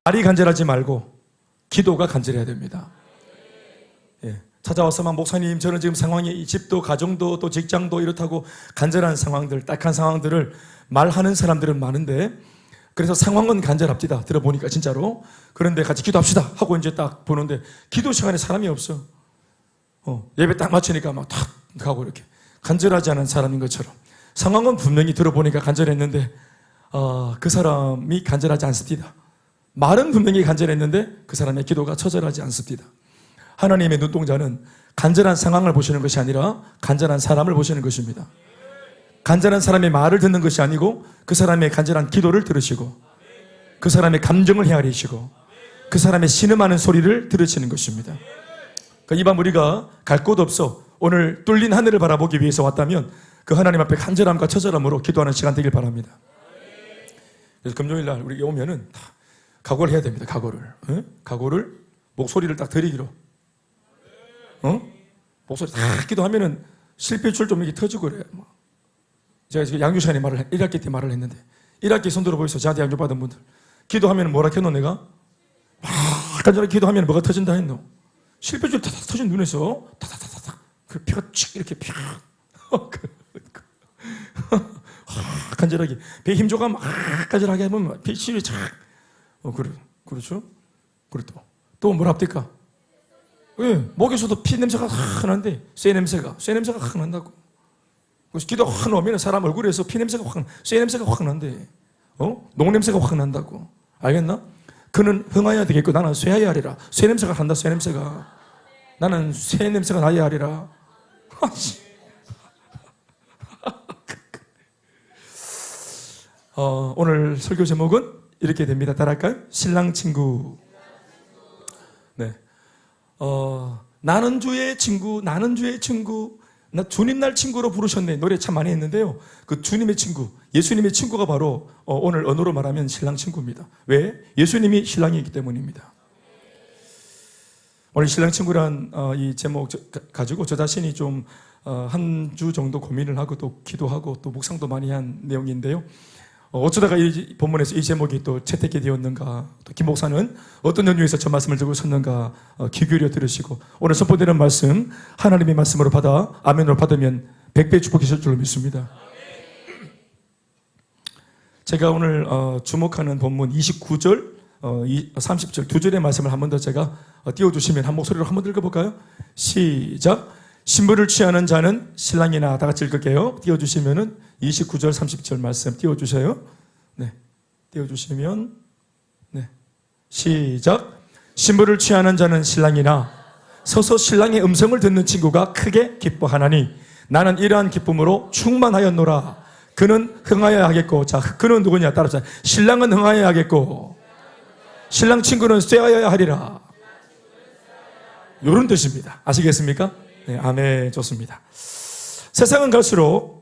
말이 간절하지 말고 기도가 간절해야 됩니다. 예. 찾아와서 막 목사님 저는 지금 상황이 이 집도 가정도 또 직장도 이렇다고 간절한 상황들, 딱한 상황들을 말하는 사람들은 많은데 그래서 상황은 간절합니다. 들어보니까 진짜로. 그런데 같이 기도합시다 하고 이제 딱 보는데 기도 시간에 사람이 없어. 예배 딱 마치니까 막 탁 가고 이렇게 간절하지 않은 사람인 것처럼 상황은 분명히 들어보니까 간절했는데 그 사람이 간절하지 않습니다. 말은 분명히 간절했는데 그 사람의 기도가 처절하지 않습니다. 하나님의 눈동자는 간절한 상황을 보시는 것이 아니라 간절한 사람을 보시는 것입니다. 간절한 사람의 말을 듣는 것이 아니고 그 사람의 간절한 기도를 들으시고 그 사람의 감정을 헤아리시고 그 사람의 신음하는 소리를 들으시는 것입니다. 그러니까 이 밤 우리가 갈 곳 없어 오늘 뚫린 하늘을 바라보기 위해서 왔다면 그 하나님 앞에 간절함과 처절함으로 기도하는 시간 되길 바랍니다. 그래서 금요일날 우리 오면은 각오를 해야 됩니다. 각오를 목소리를 딱 드리기로. 목소리 딱 기도하면은 실패줄 좀 이렇게 터지고 그래요. 제가 지금 양교 시간에 1학기 때 말을 했는데 1학기 손 들어 보이소. 저한테 양교 받은 분들 기도하면 뭐라 했노 내가? 막 간절하게 기도하면 뭐가 터진다 했노? 실패줄 타닥 터진 눈에서 타닥타닥 그 피가 칙 이렇게 팍 간절하게 배 힘줘가 막 간절하게 하면 피 실이 착 그렇죠? 그리고 또 뭐라 합니까? 예, 목에서도 피 냄새가 확 나는데 쇠 냄새가 확 난다고. 그래서 기도 확 나오면 사람 얼굴에서 피 냄새가 쇠 냄새가 확 난대. 녹 냄새가 확 난다고. 알겠나? 그는 흥하여야 되겠고 나는 쇠하여야 하리라. 쇠 냄새가 난다. 쇠 냄새가. 나는 쇠 냄새가 나야 하리라. 오늘 설교 제목은 이렇게 됩니다. 따라할까요? 신랑 친구. 네. 나는 주의 친구, 나 주님 날 친구로 부르셨네. 노래 참 많이 했는데요. 그 주님의 친구, 예수님의 친구가 바로 오늘 언어로 말하면 신랑 친구입니다. 왜? 예수님이 신랑이기 때문입니다. 오늘 신랑 친구란 이 제목 가지고 저 자신이 좀 한 주 정도 고민을 하고 또 기도하고 또 묵상도 많이 한 내용인데요. 어쩌다가 이 본문에서 이 제목이 또 채택이 되었는가, 또 김 목사는 어떤 연유에서 저 말씀을 들고 섰는가 귀 기울여 들으시고 오늘 선포되는 말씀 하나님의 말씀으로 받아 아멘으로 받으면 100배 축복하실 줄로 믿습니다. 제가 오늘 주목하는 본문 29절, 30절 두 절의 말씀을 한 번 더 제가 띄워주시면 한 목소리로 한 번 읽어볼까요? 시작. 신부를 취하는 자는 신랑이나 다 같이 읽을게요. 띄워주시면은 29절 30절 말씀 띄워주세요. 네, 띄워주시면 네, 시작. 신부를 취하는 자는 신랑이나 서서 신랑의 음성을 듣는 친구가 크게 기뻐하나니 나는 이러한 기쁨으로 충만하였노라. 그는 흥하여야 하겠고, 자, 그는 누구냐? 따라서 신랑은 흥하여야 하겠고 신랑 친구는 쇠하여야 하리라. 이런 뜻입니다. 아시겠습니까? 네, 아멘. 좋습니다. 세상은 갈수록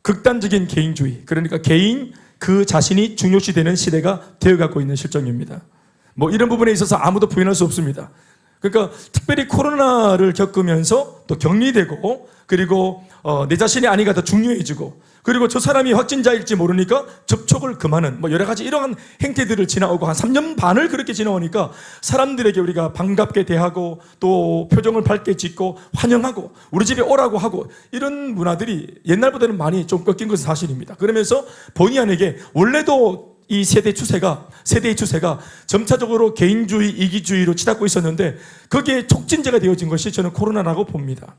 극단적인 개인주의, 그러니까 개인 그 자신이 중요시되는 시대가 되어가고 있는 실정입니다. 뭐 이런 부분에 있어서 아무도 부인할 수 없습니다. 그러니까 특별히 코로나를 겪으면서 또 격리되고 그리고 내 자신이 아니가 더 중요해지고 그리고 저 사람이 확진자일지 모르니까 접촉을 금하는 뭐 여러 가지 이러한 행태들을 지나오고 한 3년 반을 그렇게 지나오니까 사람들에게 우리가 반갑게 대하고 또 표정을 밝게 짓고 환영하고 우리 집에 오라고 하고 이런 문화들이 옛날보다는 많이 좀 꺾인 것은 사실입니다. 그러면서 본의 아니게 원래도 이 세대의 추세가 점차적으로 개인주의, 이기주의로 치닫고 있었는데 거기에 촉진제가 되어진 것이 저는 코로나라고 봅니다.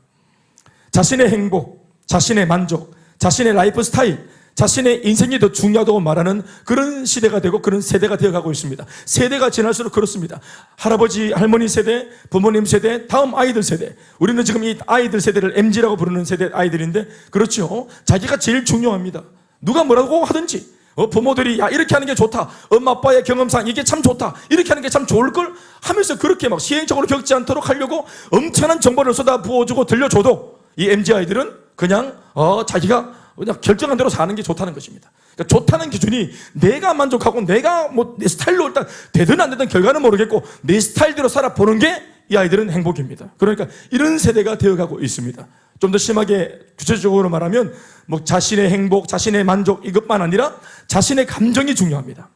자신의 행복, 자신의 만족, 자신의 라이프 스타일, 자신의 인생이 더 중요하다고 말하는 그런 시대가 되고 그런 세대가 되어가고 있습니다. 세대가 지날수록 그렇습니다. 할아버지, 할머니 세대, 부모님 세대, 다음 아이들 세대. 우리는 지금 이 아이들 세대를 MZ라고 부르는 세대 아이들인데 그렇죠. 자기가 제일 중요합니다. 누가 뭐라고 하든지 부모들이 야 이렇게 하는 게 좋다, 엄마 아빠의 경험상 이게 참 좋다, 이렇게 하는 게 참 좋을걸 하면서 그렇게 막 시행착오를 겪지 않도록 하려고 엄청난 정보를 쏟아부어주고 들려줘도 이 MZ 아이들은 그냥 자기가 그냥 결정한 대로 사는 게 좋다는 것입니다. 그러니까 좋다는 기준이 내가 만족하고 내가 뭐 내 스타일로 일단 되든 안 되든 결과는 모르겠고 내 스타일대로 살아보는 게 이 아이들은 행복입니다. 그러니까 이런 세대가 되어가고 있습니다. 좀 더 심하게 구체적으로 말하면 뭐 자신의 행복, 자신의 만족 이것만 아니라 자신의 감정이 중요합니다.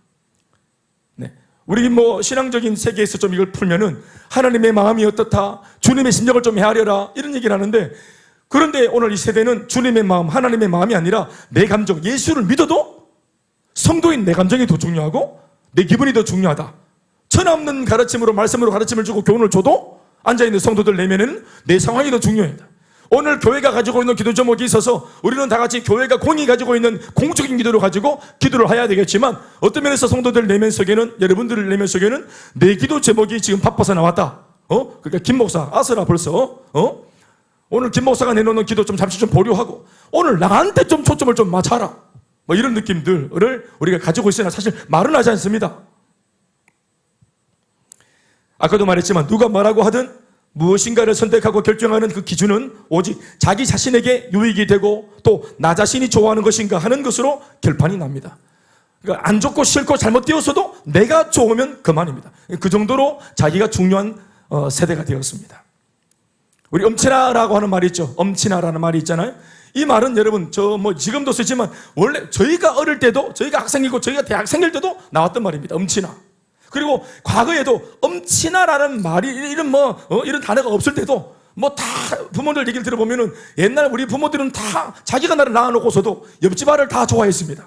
네. 우리 뭐 신앙적인 세계에서 좀 이걸 풀면은 하나님의 마음이 어떻다, 주님의 심령을 좀 헤아려라 이런 얘기를 하는데, 그런데 오늘 이 세대는 주님의 마음, 하나님의 마음이 아니라 내 감정, 예수를 믿어도 성도인 내 감정이 더 중요하고 내 기분이 더 중요하다. 천없는 가르침으로 말씀으로 가르침을 주고 교훈을 줘도 앉아있는 성도들 내면에는 내 상황이 더 중요하다. 오늘 교회가 가지고 있는 기도 제목이 있어서 우리는 다 같이 교회가 공이 가지고 있는 공적인 기도를 가지고 기도를 해야 되겠지만, 어떤 면에서 성도들 내면 속에는, 여러분들 내면 속에는 내 기도 제목이 지금 바빠서 나왔다. 그러니까 김 목사 아스라 벌써 오늘 김 목사가 내놓는 기도 좀 잠시 좀 보류하고 오늘 나한테 좀 초점을 좀 맞춰라. 뭐 이런 느낌들을 우리가 가지고 있으나 사실 말은 하지 않습니다. 아까도 말했지만 누가 뭐라고 하든 무엇인가를 선택하고 결정하는 그 기준은 오직 자기 자신에게 유익이 되고 또 나 자신이 좋아하는 것인가 하는 것으로 결판이 납니다. 그러니까 안 좋고 싫고 잘못 되었어도 내가 좋으면 그만입니다. 그 정도로 자기가 중요한 세대가 되었습니다. 우리 엄친아라고 하는 말이 있죠. 엄친아라는 말이 있잖아요. 이 말은 여러분 저 뭐 지금도 쓰지만 원래 저희가 어릴 때도, 저희가 학생이고 저희가 대학생일 때도 나왔던 말입니다. 엄친아. 그리고 과거에도 엄친아라는 말이 이런 이런 단어가 없을 때도 뭐 다 부모들 얘기를 들어보면은 옛날 우리 부모들은 다 자기가 나를 낳아놓고서도 옆집 아를 다 좋아했습니다.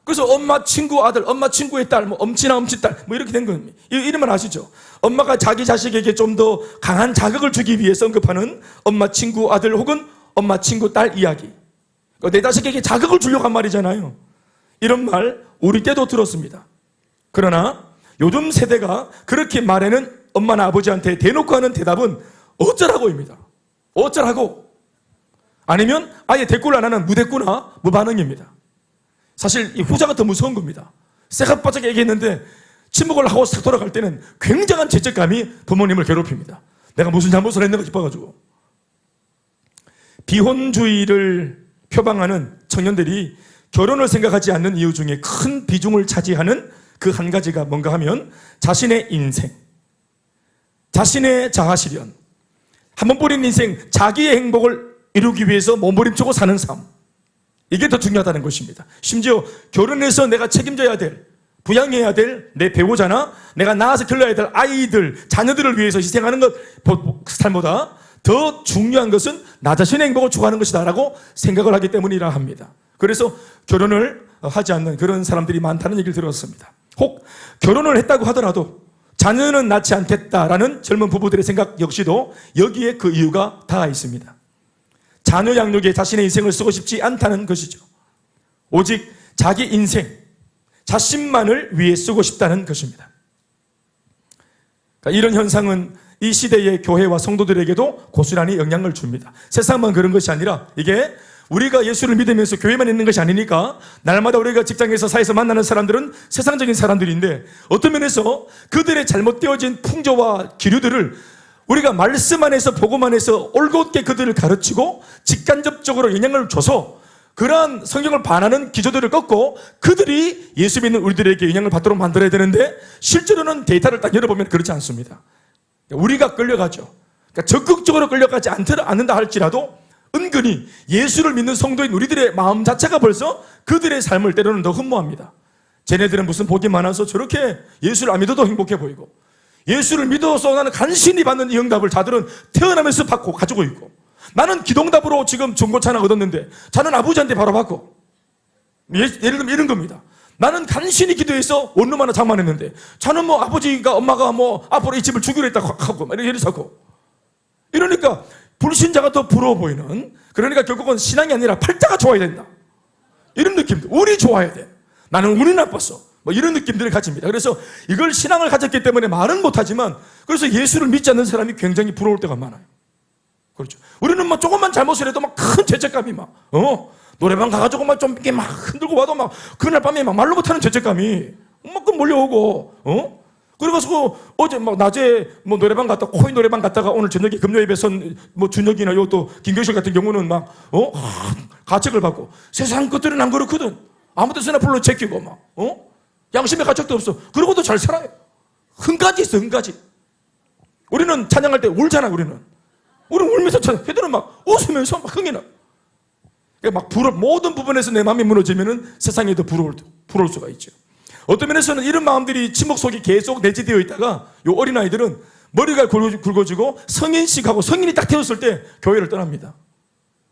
그래서 엄마 친구 아들, 엄마 친구의 딸, 뭐 엄친아 엄친딸 뭐 이렇게 된 겁니다. 이런 말 아시죠? 엄마가 자기 자식에게 좀 더 강한 자극을 주기 위해서 언급하는 엄마 친구 아들 혹은 엄마 친구 딸 이야기. 내 자식에게 자극을 주려고 한 말이잖아요. 이런 말 우리 때도 들었습니다. 그러나 요즘 세대가 그렇게 말에는 엄마나 아버지한테 대놓고 하는 대답은 어쩌라고입니다. 어쩌라고? 아니면 아예 대꾸를 안 하는 무대꾸나 무반응입니다. 사실 이 후자가 더 무서운 겁니다. 새가빠져 얘기했는데 침묵을 하고 싹 돌아갈 때는 굉장한 죄책감이 부모님을 괴롭힙니다. 내가 무슨 잘못을 했는가 싶어가지고. 비혼주의를 표방하는 청년들이 결혼을 생각하지 않는 이유 중에 큰 비중을 차지하는 그 한 가지가 뭔가 하면 자신의 인생, 자신의 자아실현, 한번 버린 인생, 자기의 행복을 이루기 위해서 몸부림치고 사는 삶, 이게 더 중요하다는 것입니다. 심지어 결혼해서 내가 책임져야 될, 부양해야 될 내 배우자나 내가 낳아서 길러야 될 아이들, 자녀들을 위해서 희생하는 것 삶보다 더 중요한 것은 나 자신의 행복을 추구하는 것이다 라고 생각을 하기 때문이라 합니다. 그래서 결혼을 하지 않는 그런 사람들이 많다는 얘기를 들었습니다. 혹 결혼을 했다고 하더라도 자녀는 낳지 않겠다라는 젊은 부부들의 생각 역시도 여기에 그 이유가 다 있습니다. 자녀 양육에 자신의 인생을 쓰고 싶지 않다는 것이죠. 오직 자기 인생, 자신만을 위해 쓰고 싶다는 것입니다. 그러니까 이런 현상은 이 시대의 교회와 성도들에게도 고스란히 영향을 줍니다. 세상만 그런 것이 아니라 이게 우리가 예수를 믿으면서 교회만 있는 것이 아니니까 날마다 우리가 직장에서 사회에서 만나는 사람들은 세상적인 사람들인데 어떤 면에서 그들의 잘못되어진 풍조와 기류들을 우리가 말씀 안에서 복음 안에서 올곧게 그들을 가르치고 직간접적으로 영향을 줘서 그러한 성경을 반하는 기조들을 꺾고 그들이 예수 믿는 우리들에게 영향을 받도록 만들어야 되는데 실제로는 데이터를 딱 열어보면 그렇지 않습니다. 우리가 끌려가죠. 그러니까 적극적으로 끌려가지 않는다 할지라도 은근히 예수를 믿는 성도인 우리들의 마음 자체가 벌써 그들의 삶을 때로는 더 흠모합니다. 쟤네들은 무슨 복이 많아서 저렇게 예수를 안 믿어도 행복해 보이고 예수를 믿어서 나는 간신히 받는 이 응답을 자들은 태어나면서 받고 가지고 있고 나는 기동답으로 지금 중고차 하나 얻었는데 자는 아버지한테 바로 받고 예를 들면 이런 겁니다. 나는 간신히 기도해서 원룸 하나 장만했는데 자는 뭐 아버지가 엄마가 뭐 앞으로 이 집을 주기로 했다고 하고 이렇게 하고 이러니까 불신자가 더 부러워 보이는, 그러니까 결국은 신앙이 아니라 팔자가 좋아야 된다 이런 느낌들. 운이 좋아야 돼. 나는 운이 나빴어 뭐 이런 느낌들을 가집니다. 그래서 이걸 신앙을 가졌기 때문에 말은 못하지만 그래서 예수를 믿지 않는 사람이 굉장히 부러울 때가 많아요. 그렇죠. 우리는 막 조금만 잘못을 해도 막 큰 죄책감이 막 노래방 가가지고 막 좀 흔들고 와도 막 그날 밤에 막 말로 못하는 죄책감이 막 몰려오고 그래가지고 어제 막 낮에 뭐 노래방 갔다 코인 노래방 갔다가 오늘 저녁에 금요 예배서 뭐 준혁이나 요 또 김경실 같은 경우는 막 가책을 받고 세상 것들은 안 그렇거든. 아무 데서나 불러 제끼고 막 양심의 가책도 없어. 그러고도 잘 살아요. 흥까지 있어, 흥까지. 우리는 찬양할 때 울잖아. 우리는 울면서 찬양. 걔들은 막 웃으면서 막 흥이 나. 막 모든 부분에서 내 마음이 무너지면은 세상에 더 부러울 수가 있죠. 어떤 면에서는 이런 마음들이 침묵 속에 계속 내재되어 있다가 요 어린아이들은 머리가 굵어지고 성인식하고 성인이 딱 되었을 때 교회를 떠납니다.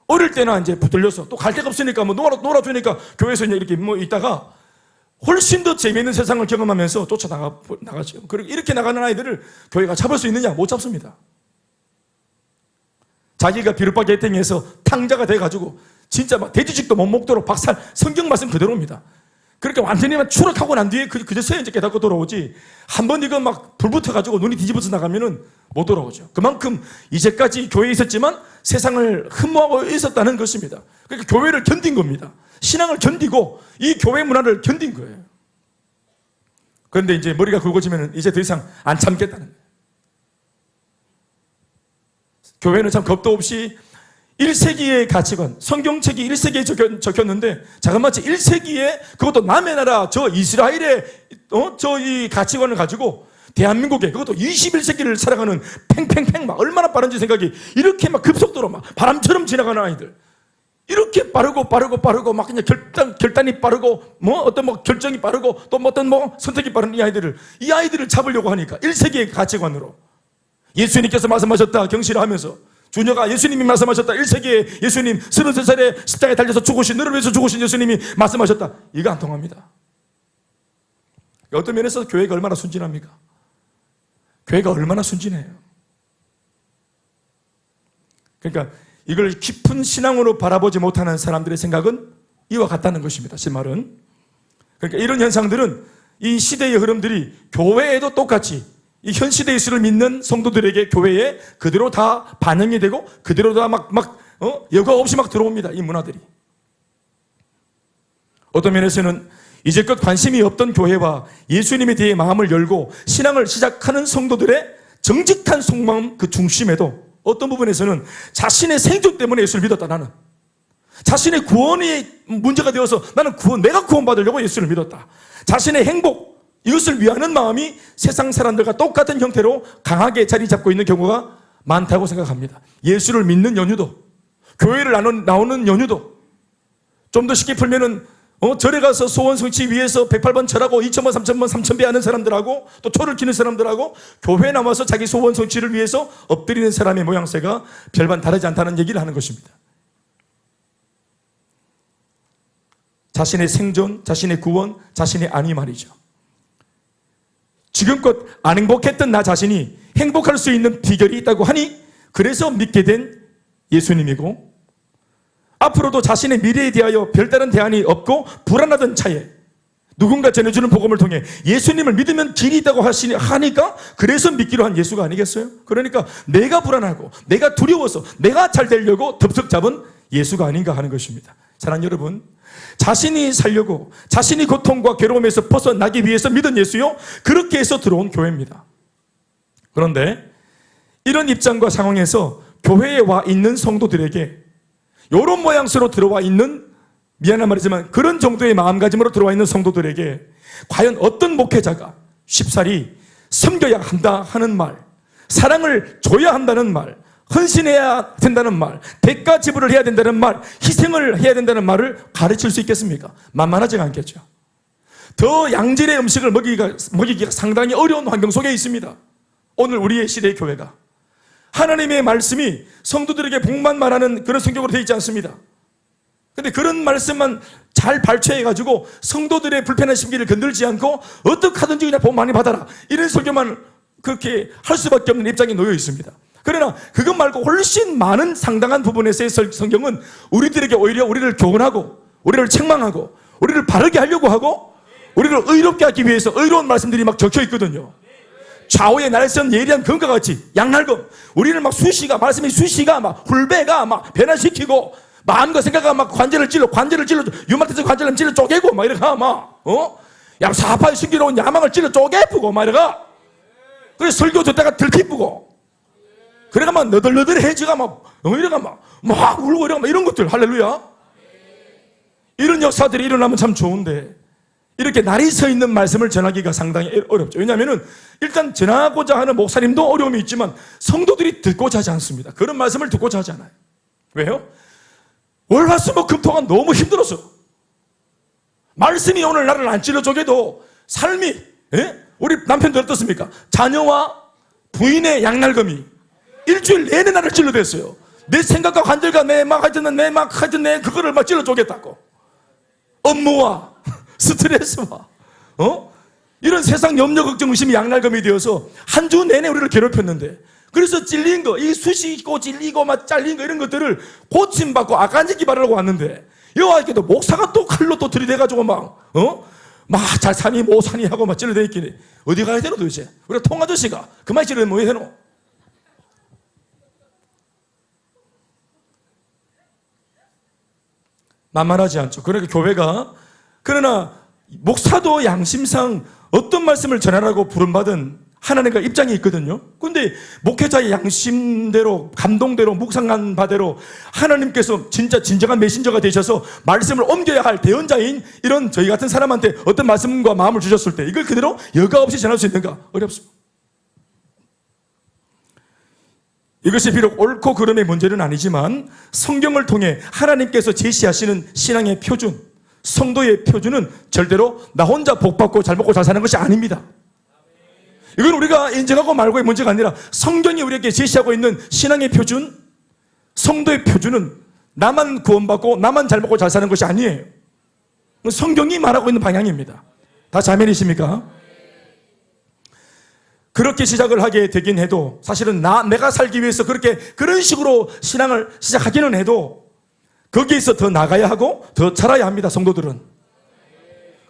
어릴 때나 이제 붙들려서 또 갈 데가 없으니까 뭐 놀아주니까 교회에서 이렇게 뭐 있다가 훨씬 더 재미있는 세상을 경험하면서 쫓아나가죠. 그리고 이렇게 나가는 아이들을 교회가 잡을 수 있느냐? 못 잡습니다. 자기가 비눗바퀴 해탱해서 탕자가 돼가지고 진짜 막 돼지직도 못 먹도록 박살, 성경 말씀 그대로입니다. 그렇게 완전히 추락하고 난 뒤에 그제서야 이제 깨닫고 돌아오지. 한번 이거 막 불 붙어가지고 눈이 뒤집어져 나가면은 못 돌아오죠. 그만큼 이제까지 교회에 있었지만 세상을 흠모하고 있었다는 것입니다. 그러니까 교회를 견딘 겁니다. 신앙을 견디고 이 교회 문화를 견딘 거예요. 그런데 이제 머리가 굵어지면은 이제 더 이상 안 참겠다는 거예요. 교회는 참 겁도 없이 1세기의 가치관, 성경책이 1세기에 적혔는데 자그마치 1세기에 그것도 남의 나라 저 이스라엘의 저 이 가치관을 가지고 대한민국에 그것도 21세기를 살아가는 팽팽팽 막 얼마나 빠른지 생각이 이렇게 막 급속도로 막 바람처럼 지나가는 아이들 이렇게 빠르고 막 그냥 결단이 빠르고 뭐 어떤 뭐 결정이 빠르고 또 뭐 어떤 뭐 선택이 빠른 이 아이들을 잡으려고 하니까 1세기의 가치관으로 예수님께서 말씀하셨다 경시를 하면서 주녀가 예수님이 말씀하셨다 1세기에 예수님 33살에 십자가에 달려서 죽으신 너를 위해서 죽으신 예수님이 말씀하셨다. 이거 안 통합니다. 어떤 면에서 교회가 얼마나 순진합니까? 교회가 얼마나 순진해요. 그러니까 이걸 깊은 신앙으로 바라보지 못하는 사람들의 생각은 이와 같다는 것입니다. 제 말은. 그러니까 이런 현상들은 이 시대의 흐름들이 교회에도 똑같이 이 현 시대 예수를 믿는 성도들에게 교회에 그대로 다 반영이 되고 그대로 다 여과 없이 막 들어옵니다. 이 문화들이. 어떤 면에서는 이제껏 관심이 없던 교회와 예수님에 대해 마음을 열고 신앙을 시작하는 성도들의 정직한 속마음 그 중심에도 어떤 부분에서는 자신의 생존 때문에 예수를 믿었다. 나는 자신의 구원이 문제가 되어서 나는 내가 구원받으려고 예수를 믿었다. 자신의 행복 이것을 위하는 마음이 세상 사람들과 똑같은 형태로 강하게 자리 잡고 있는 경우가 많다고 생각합니다. 예수를 믿는 연유도, 교회를 나오는 연유도, 좀 더 쉽게 풀면은 절에 가서 소원 성취 위해서 108번 절하고 2000번, 3000번, 3000배 하는 사람들하고 또 초를 키는 사람들하고 교회에 남아서 자기 소원 성취를 위해서 엎드리는 사람의 모양새가 별반 다르지 않다는 얘기를 하는 것입니다. 자신의 생존, 자신의 구원, 자신의 안위 말이죠. 지금껏 안 행복했던 나 자신이 행복할 수 있는 비결이 있다고 하니 그래서 믿게 된 예수님이고 앞으로도 자신의 미래에 대하여 별다른 대안이 없고 불안하던 차에 누군가 전해주는 복음을 통해 예수님을 믿으면 길이 있다고 하니까 그래서 믿기로 한 예수가 아니겠어요? 그러니까 내가 불안하고 내가 두려워서 내가 잘 되려고 덥석 잡은 예수가 아닌가 하는 것입니다. 사랑하는 여러분, 자신이 살려고 자신이 고통과 괴로움에서 벗어나기 위해서 믿은 예수요, 그렇게 해서 들어온 교회입니다. 그런데 이런 입장과 상황에서 교회에 와 있는 성도들에게 이런 모양새로 들어와 있는, 미안한 말이지만 그런 정도의 마음가짐으로 들어와 있는 성도들에게 과연 어떤 목회자가 쉽사리 섬겨야 한다 하는 말, 사랑을 줘야 한다는 말, 헌신해야 된다는 말, 대가 지불을 해야 된다는 말, 희생을 해야 된다는 말을 가르칠 수 있겠습니까? 만만하지가 않겠죠. 더 양질의 음식을 먹이기가 상당히 어려운 환경 속에 있습니다. 오늘 우리의 시대의 교회가 하나님의 말씀이 성도들에게 복만 말하는 그런 성경으로 되어 있지 않습니다. 근데 그런 말씀만 잘 발췌해가지고 성도들의 불편한 심기를 건들지 않고 어떻게 하든지 그냥 복 많이 받아라, 이런 설교만 그렇게 할 수밖에 없는 입장에 놓여 있습니다. 그러나 그것 말고 훨씬 많은 상당한 부분에서의 성경은 우리들에게 오히려 우리를 교훈하고 우리를 책망하고 우리를 바르게 하려고 하고 우리를 의롭게 하기 위해서 의로운 말씀들이 막 적혀 있거든요. 좌우의 날선 예리한 검과 같이 양날검, 우리를 막 말씀의 수시가 막 훌배가 막 변화시키고 마음과 생각과 막 관절을 찔러 유마트에서 관절을 찔러 쪼개고 막 이래가 막 사파의 신기로운 야망을 찔러 쪼개고 막 이래가 그래서 설교 듣다가 들기쁘고, 그래가 막 너덜너덜해지가 이래가 막 울고 이래가 이런 것들, 할렐루야. 이런 역사들이 일어나면 참 좋은데, 이렇게 날이 서 있는 말씀을 전하기가 상당히 어렵죠. 왜냐하면 일단 전하고자 하는 목사님도 어려움이 있지만 성도들이 듣고자 하지 않습니다. 그런 말씀을 듣고자 하지 않아요. 왜요? 월화수목금토가 너무 힘들었어. 말씀이 오늘 나를 안 찔러줘도 삶이, 우리 남편들 어떻습니까? 자녀와 부인의 양날검이 일주일 내내 나를 찔러댔어요. 내 생각과 관절과 하여튼 내 그거를 막 찔러주겠다고. 업무와 스트레스와 이런 세상 염려 걱정 의심이 양날검이 되어서 한 주 내내 우리를 괴롭혔는데, 그래서 찔린 거, 이 숱이 있고 찔리고 막 잘린 거 이런 것들을 고침받고 아간지기 바르려고 왔는데, 여호와께도 목사가 또 칼로 또 들이대가지고 막 잘 사니 못 사니 하고 막 찔러대 있기니 어디 가야 되노 도대체? 우리가 통아저씨가 그만 찔러대면 뭐 해야 되노? 만만하지 않죠. 그러니까 교회가, 그러나 목사도 양심상 어떤 말씀을 전하라고 부름받은 하나님과 입장이 있거든요. 그런데 목회자의 양심대로, 감동대로, 묵상한 바대로 하나님께서 진짜 진정한 메신저가 되셔서 말씀을 옮겨야 할 대언자인 이런 저희 같은 사람한테 어떤 말씀과 마음을 주셨을 때 이걸 그대로 여과 없이 전할 수 있는가? 어렵습니다. 이것이 비록 옳고 그름의 문제는 아니지만 성경을 통해 하나님께서 제시하시는 신앙의 표준, 성도의 표준은 절대로 나 혼자 복받고 잘 먹고 잘 사는 것이 아닙니다. 이건 우리가 인정하고 말고의 문제가 아니라 성경이 우리에게 제시하고 있는 신앙의 표준, 성도의 표준은 나만 구원받고 나만 잘 먹고 잘 사는 것이 아니에요. 성경이 말하고 있는 방향입니다. 다 자매이십니까? 그렇게 시작을 하게 되긴 해도 사실은 내가 살기 위해서 그런 식으로 신앙을 시작하기는 해도 거기에서 더 나가야 하고 더 자라야 합니다. 성도들은.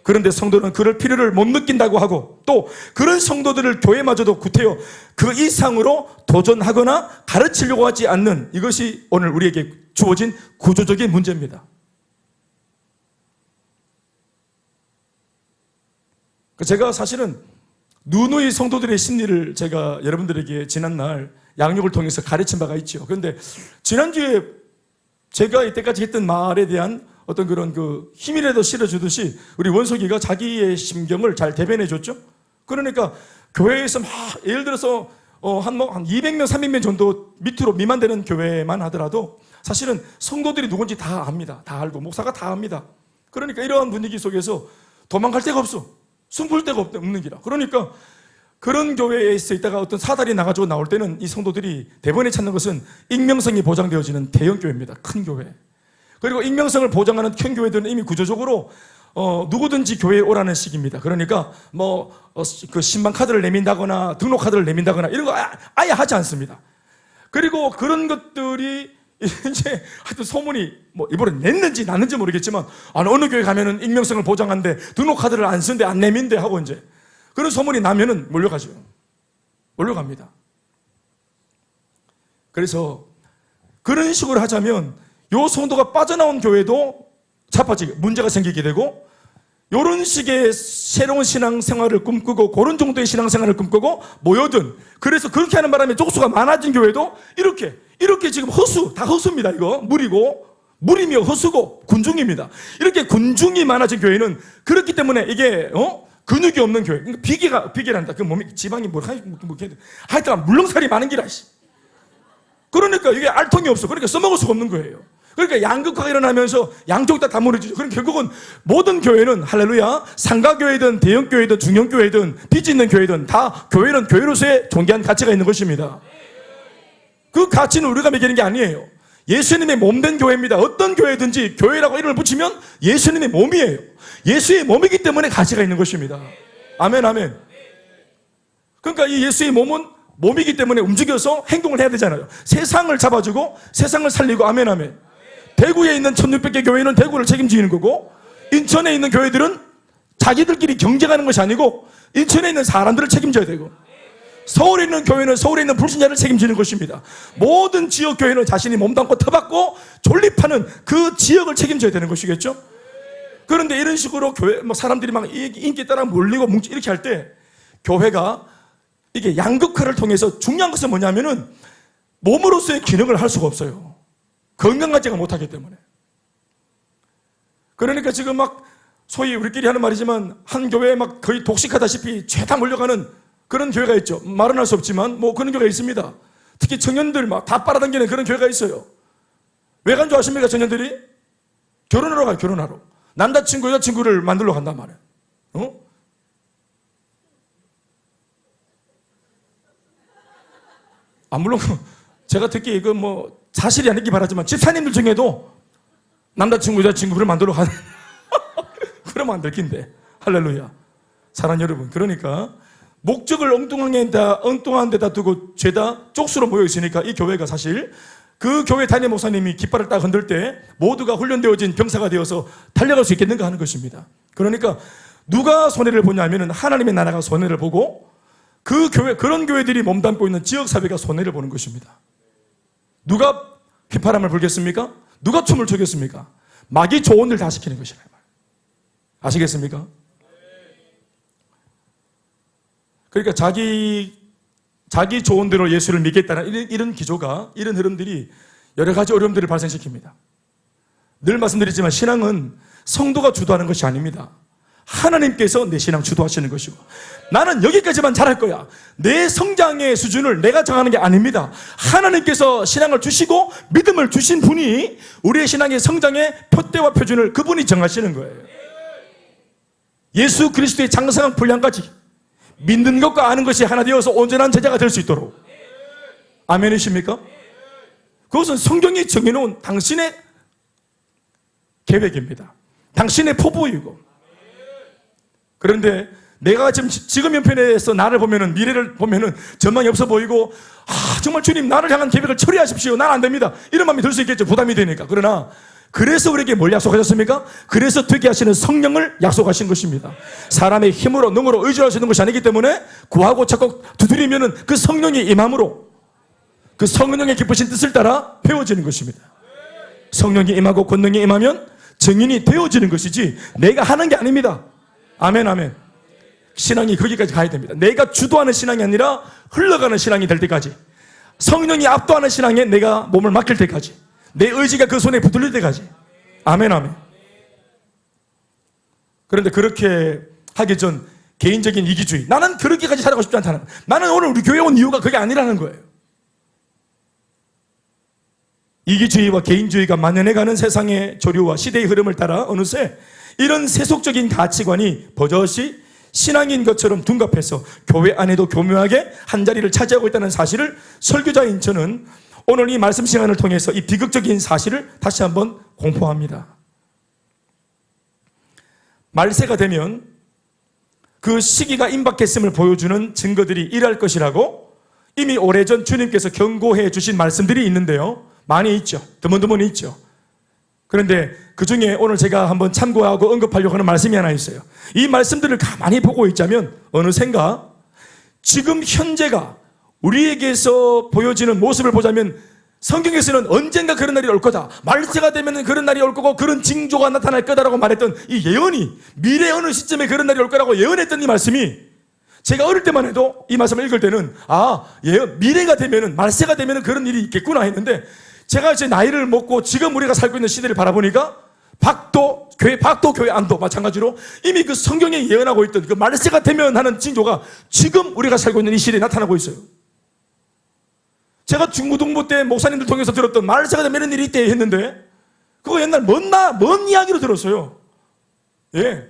그런데 성도는 그럴 필요를 못 느낀다고 하고, 또 그런 성도들을 교회마저도 구태여 그 이상으로 도전하거나 가르치려고 하지 않는, 이것이 오늘 우리에게 주어진 구조적인 문제입니다. 제가 사실은 누누이 성도들의 심리를 제가 여러분들에게 지난날 양육을 통해서 가르친 바가 있죠. 그런데 지난주에 제가 이때까지 했던 말에 대한 어떤 그런 힘이라도 실어주듯이 우리 원석이가 자기의 심경을 잘 대변해 줬죠. 그러니까 교회에서 막 예를 들어서 한 200명, 300명 정도 밑으로 미만 되는 교회만 하더라도 사실은 성도들이 누군지 다 압니다. 다 알고 목사가 다 압니다. 그러니까 이러한 분위기 속에서 도망갈 데가 없어. 숨을 데가 없는 기라. 그러니까 그런 교회에서 있다가 어떤 사달이 나가지고 나올 때는 이 성도들이 대번에 찾는 것은 익명성이 보장되어지는 대형 교회입니다. 큰 교회. 그리고 익명성을 보장하는 큰 교회들은 이미 구조적으로 누구든지 교회에 오라는 식입니다. 그러니까 그 신방 카드를 내민다거나 등록 카드를 내민다거나 이런 거 아예 하지 않습니다. 그리고 그런 것들이 이제 하여튼 소문이 이번에 냈는지 났는지 모르겠지만 어느 교회 가면은 익명성을 보장한데 등록 카드를 안 쓴데 안 내민대 하고 이제 그런 소문이 나면은 몰려갑니다. 그래서 그런 식으로 하자면 요 성도가 빠져나온 교회도 자빠지게 문제가 생기게 되고, 요런 식의 새로운 신앙생활을 꿈꾸고 그런 정도의 신앙생활을 꿈꾸고 모여든, 그래서 그렇게 하는 바람에 족수가 많아진 교회도 이렇게 지금 다 허수입니다. 이거 물이며 허수고 군중입니다. 이렇게 군중이 많아진 교회는 그렇기 때문에 이게 근육이 없는 교회, 그러니까 비계란다. 그 몸에 지방이 하여튼 물렁살이 많은 기라. 그러니까 이게 알통이 없어. 그러니까 써먹을 수가 없는 거예요. 그러니까 양극화가 일어나면서 양쪽 다 무너지죠. 그럼 결국은 모든 교회는 할렐루야, 상가교회든 대형교회든 중형교회든 빚 있는 교회든 다 교회는 교회로서의 존귀한 가치가 있는 것입니다. 그 가치는 우리가 매기는 게 아니에요. 예수님의 몸된 교회입니다. 어떤 교회든지 교회라고 이름을 붙이면 예수님의 몸이에요. 예수의 몸이기 때문에 가치가 있는 것입니다. 아멘, 아멘. 그러니까 이 예수의 몸이기 때문에 움직여서 행동을 해야 되잖아요. 세상을 잡아주고 세상을 살리고, 아멘, 아멘. 대구에 있는 1600개 교회는 대구를 책임지는 거고, 인천에 있는 교회들은 자기들끼리 경쟁하는 것이 아니고 인천에 있는 사람들을 책임져야 되고, 서울에 있는 교회는 서울에 있는 불신자를 책임지는 것입니다. 모든 지역 교회는 자신이 몸담고 터받고 존립하는 그 지역을 책임져야 되는 것이겠죠. 그런데 이런 식으로 교회 사람들이 막 인기에 따라 몰리고 뭉치 이렇게 할 때 교회가 이게 양극화를 통해서 중요한 것은 뭐냐면은 몸으로서의 기능을 할 수가 없어요. 건강하지가 못하기 때문에. 그러니까 지금 막 소위 우리끼리 하는 말이지만 한 교회에 막 거의 독식하다시피 죄다 몰려가는 그런 교회가 있죠. 말은 할 수 없지만 뭐 그런 교회가 있습니다. 특히 청년들 막 다 빨아당기는 그런 교회가 있어요. 왜 간 줄 아십니까? 청년들이 결혼하러 가요. 결혼하러. 남자친구 여자친구를 만들러 간단 말이에요. 물론 제가 듣기에 이거 뭐 사실이 아니기 바라지만 집사님들 중에도 남자친구 여자친구를 만들러 가는 그러면 안 될 낀데. 할렐루야. 사랑하는 여러분, 그러니까 목적을 엉뚱한 데다 두고 죄다 쪽수로 모여 있으니까 이 교회가 사실 그 교회 담임 목사님이 깃발을 딱 흔들 때 모두가 훈련되어진 병사가 되어서 달려갈 수 있겠는가 하는 것입니다. 그러니까 누가 손해를 보냐면은 하나님의 나라가 손해를 보고 그 교회, 그런 교회들이 몸담고 있는 지역사회가 손해를 보는 것입니다. 누가 휘파람을 불겠습니까? 누가 춤을 추겠습니까? 마귀 조언을 다 시키는 것이라. 아시겠습니까? 그러니까 자기 조언대로 예수를 믿겠다는 이런 기조가, 이런 흐름들이 여러 가지 어려움들을 발생시킵니다. 늘 말씀드리지만 신앙은 성도가 주도하는 것이 아닙니다. 하나님께서 내 신앙 주도하시는 것이고, 나는 여기까지만 잘할 거야, 내 성장의 수준을 내가 정하는 게 아닙니다. 하나님께서 신앙을 주시고 믿음을 주신 분이 우리의 신앙의 성장의 표대와 표준을 그분이 정하시는 거예요. 예수 그리스도의 장성한 분량까지 믿는 것과 아는 것이 하나 되어서 온전한 제자가 될 수 있도록. 아멘이십니까? 그것은 성경이 정해놓은 당신의 계획입니다. 당신의 포부이고. 그런데 내가 지금 형편에서 나를 보면은, 미래를 보면은 전망이 없어 보이고, 정말 주님 나를 향한 계획을 처리하십시오, 난 안 됩니다, 이런 마음이 들 수 있겠죠. 부담이 되니까. 그러나 그래서 우리에게 뭘 약속하셨습니까? 그래서 되게 하시는 성령을 약속하신 것입니다. 사람의 힘으로 능으로 의지할 수 있는 것이 아니기 때문에 구하고 찾고 두드리면은 그 성령의 임함으로, 그 성령의 기쁘신 뜻을 따라 배워지는 것입니다. 성령이 임하고 권능이 임하면 증인이 되어지는 것이지 내가 하는 게 아닙니다. 아멘, 아멘. 신앙이 거기까지 가야 됩니다. 내가 주도하는 신앙이 아니라 흘러가는 신앙이 될 때까지, 성령이 압도하는 신앙에 내가 몸을 맡길 때까지, 내 의지가 그 손에 붙들릴 때까지. 아멘, 아멘. 그런데 그렇게 하기 전 개인적인 이기주의, 나는 그렇게까지 살아가고 싶지 않다는, 나는 오늘 우리 교회 온 이유가 그게 아니라는 거예요. 이기주의와 개인주의가 만연해가는 세상의 조류와 시대의 흐름을 따라 어느새 이런 세속적인 가치관이 버젓이 신앙인 것처럼 둔갑해서 교회 안에도 교묘하게 한자리를 차지하고 있다는 사실을 설교자인 저는 오늘 이 말씀 시간을 통해서 이 비극적인 사실을 다시 한번 공포합니다. 말세가 되면 그 시기가 임박했음을 보여주는 증거들이 일할 것이라고 이미 오래전 주님께서 경고해 주신 말씀들이 있는데요. 많이 있죠. 드문드문 있죠. 그런데 그 중에 오늘 제가 한번 참고하고 언급하려고 하는 말씀이 하나 있어요. 이 말씀들을 가만히 보고 있자면 어느샌가 지금 현재가 우리에게서 보여지는 모습을 보자면 성경에서는 언젠가 그런 날이 올 거다, 말세가 되면 그런 날이 올 거고 그런 징조가 나타날 거다라고 말했던 이 예언이, 미래 어느 시점에 그런 날이 올 거라고 예언했던 이 말씀이, 제가 어릴 때만 해도 이 말씀을 읽을 때는 예언, 미래가 되면은, 말세가 되면은 그런 일이 있겠구나 했는데, 제가 이제 나이를 먹고 지금 우리가 살고 있는 시대를 바라보니까 박도 교회 안도 마찬가지로 이미 그 성경에 예언하고 있던 그 말세가 되면 하는 징조가 지금 우리가 살고 있는 이 시대에 나타나고 있어요. 제가 중고등부 때 목사님들 통해서 들었던 말세가 되면 이런 일이 있대 했는데, 그거 옛날 먼 이야기로 들었어요. 예.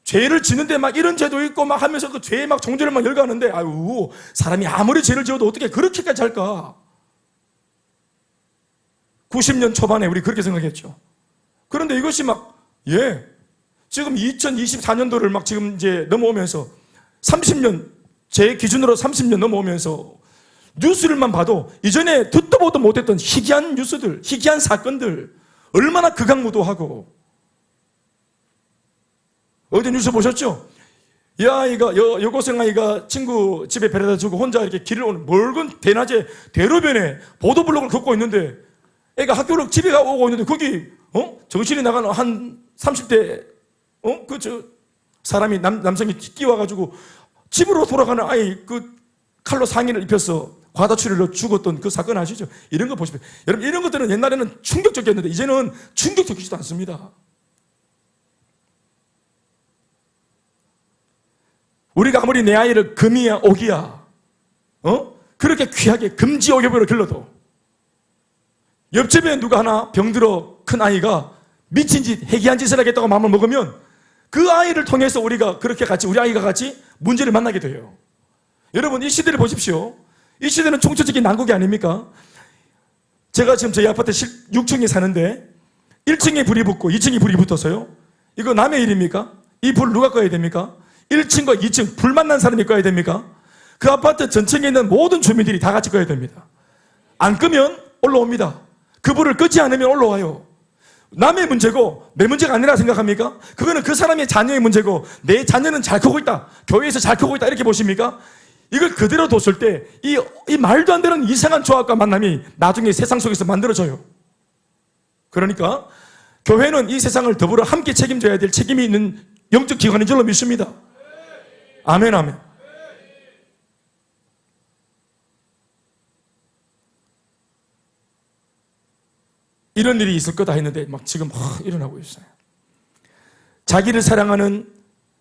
죄를 짓는데 막 이런 죄도 있고 막 하면서 그 죄에 막 정죄를 막 열거하는데, 아유, 사람이 아무리 죄를 지어도 어떻게 그렇게까지 할까? 90년 초반에 우리 그렇게 생각했죠. 그런데 이것이 지금 2024년도를 막 지금 이제 넘어오면서 30년, 제 기준으로 30년 넘어오면서 뉴스를만 봐도 이전에 듣도 보도 못했던 희귀한 뉴스들, 희귀한 사건들, 얼마나 극악무도하고. 어제 뉴스 보셨죠? 여고생 아이가 친구 집에 데려다 주고 혼자 이렇게 길을 오는 멀건 대낮에 대로변에 보도블록을 걷고 있는데, 애가 학교를 집에 오고 있는데 거기 정신이 나가는 한 30대 사람이 남성이 뛰어와가지고 집으로 돌아가는 아이 그 칼로 상인을 입혀서 과다출혈로 죽었던 그 사건 아시죠? 이런 거 보시면 여러분 이런 것들은 옛날에는 충격적이었는데 이제는 충격적이지도 않습니다. 우리가 아무리 내 아이를 금이야 옥이야 그렇게 귀하게 금지옥엽으로 길러도 옆집에 누가 하나 병들어 큰 아이가 미친 짓 해기한 짓을 하겠다고 마음을 먹으면 그 아이를 통해서 우리가 그렇게 같이 우리 아이가 같이 문제를 만나게 돼요. 여러분 이 시대를 보십시오. 이 시대는 총체적인 난국이 아닙니까? 제가 지금 저희 아파트 6층에 사는데 1층에 불이 붙고 2층에 불이 붙어서요. 이거 남의 일입니까? 이 불 누가 꺼야 됩니까? 1층과 2층 불 만난 사람이 꺼야 됩니까? 그 아파트 전층에 있는 모든 주민들이 다 같이 꺼야 됩니다. 안 끄면 올라옵니다. 그 불을 끄지 않으면 올라와요. 남의 문제고 내 문제가 아니라 생각합니까? 그거는 그 사람의 자녀의 문제고 내 자녀는 잘 크고 있다. 교회에서 잘 크고 있다. 이렇게 보십니까? 이걸 그대로 뒀을 때 이 말도 안 되는 이상한 조합과 만남이 나중에 세상 속에서 만들어져요. 그러니까 교회는 이 세상을 더불어 함께 책임져야 될 책임이 있는 영적 기관인 줄로 믿습니다. 아멘 아멘. 이런 일이 있을 거다 했는데 막 지금 일어나고 있어요. 자기를 사랑하는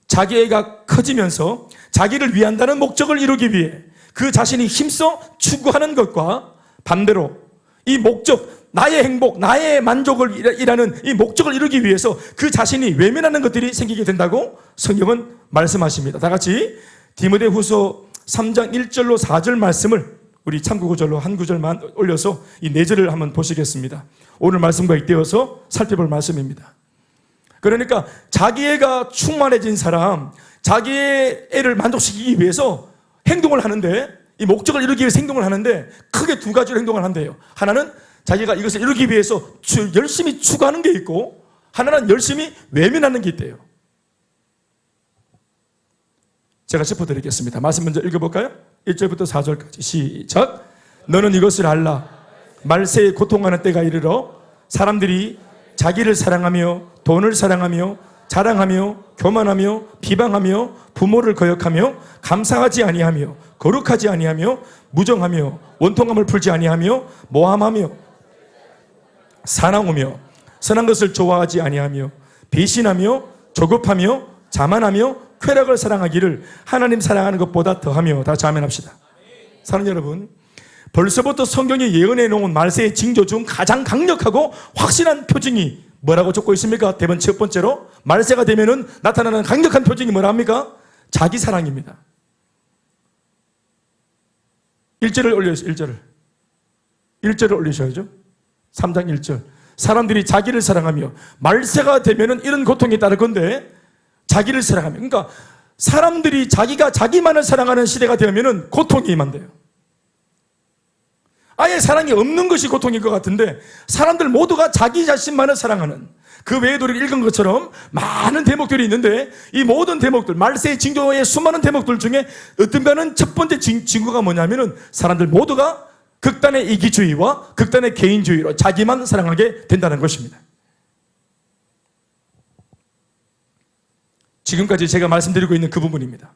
자기 애가 커지면서 자기를 위한다는 목적을 이루기 위해 그 자신이 힘써 추구하는 것과 반대로 이 목적, 나의 행복, 나의 만족을 이라는 이 목적을 이루기 위해서 그 자신이 외면하는 것들이 생기게 된다고 성경은 말씀하십니다. 다 같이 디모데후서 3장 1절로 4절 말씀을 우리 참고구절로 한 구절만 올려서 이 4절을 한번 보시겠습니다. 오늘 말씀과 잇대어서 살펴볼 말씀입니다. 그러니까 자기 애가 충만해진 사람, 자기의 애를 만족시키기 위해서 행동을 하는데 이 목적을 이루기 위해서 행동을 하는데 크게 두 가지로 행동을 한대요. 하나는 자기가 이것을 이루기 위해서 열심히 추구하는 게 있고 하나는 열심히 외면하는 게 있대요. 제가 짚어드리겠습니다. 말씀 먼저 읽어볼까요? 1절부터 4절까지 시작. 너는 이것을 알라. 말세에 고통하는 때가 이르러 사람들이 자기를 사랑하며 돈을 사랑하며 자랑하며 교만하며 비방하며 부모를 거역하며 감사하지 아니하며 거룩하지 아니하며 무정하며 원통함을 풀지 아니하며 모함하며 사랑하며 선한 것을 좋아하지 아니하며 배신하며 조급하며 자만하며 쾌락을 사랑하기를 하나님 사랑하는 것보다 더하며. 다 자면합시다. 사랑하는 여러분, 벌써부터 성경이 예언해 놓은 말세의 징조 중 가장 강력하고 확실한 표징이 뭐라고 적고 있습니까? 대번 첫 번째로 말세가 되면은 나타나는 강력한 표징이 뭐라 합니까? 자기 사랑입니다. 1절을 올려주세요. 1절을 올리셔야죠. 3장 1절. 사람들이 자기를 사랑하며 말세가 되면은 이런 고통이 따를 건데 자기를 사랑하며, 그러니까 사람들이 자기가 자기만을 사랑하는 시대가 되면은 고통이 임한대요. 아예 사랑이 없는 것이 고통인 것 같은데 사람들 모두가 자기 자신만을 사랑하는, 그 외에도 우리가 읽은 것처럼 많은 대목들이 있는데 이 모든 대목들, 말세의 징조의 수많은 대목들 중에 어떤가는 첫 번째 징조가 뭐냐면은 사람들 모두가 극단의 이기주의와 극단의 개인주의로 자기만 사랑하게 된다는 것입니다. 지금까지 제가 말씀드리고 있는 그 부분입니다.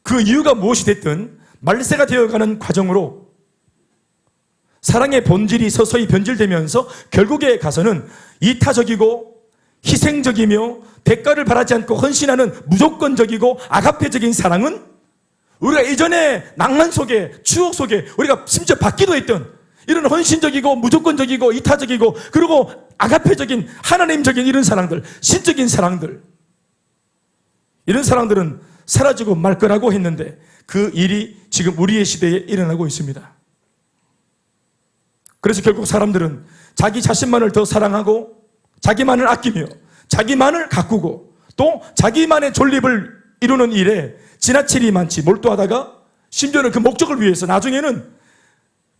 그 이유가 무엇이 됐든 말세가 되어가는 과정으로 사랑의 본질이 서서히 변질되면서 결국에 가서는 이타적이고 희생적이며 대가를 바라지 않고 헌신하는 무조건적이고 아가페적인 사랑은 우리가 이전에 낭만 속에, 추억 속에 우리가 심지어 받기도 했던 이런 헌신적이고 무조건적이고 이타적이고 그리고 아가페적인 하나님적인 이런 사랑들, 신적인 사랑들, 이런 사랑들은 사라지고 말 거라고 했는데 그 일이 지금 우리의 시대에 일어나고 있습니다. 그래서 결국 사람들은 자기 자신만을 더 사랑하고 자기만을 아끼며 자기만을 가꾸고 또 자기만의 존립을 이루는 일에 지나칠 일이 많지 몰두하다가 심지어는 그 목적을 위해서 나중에는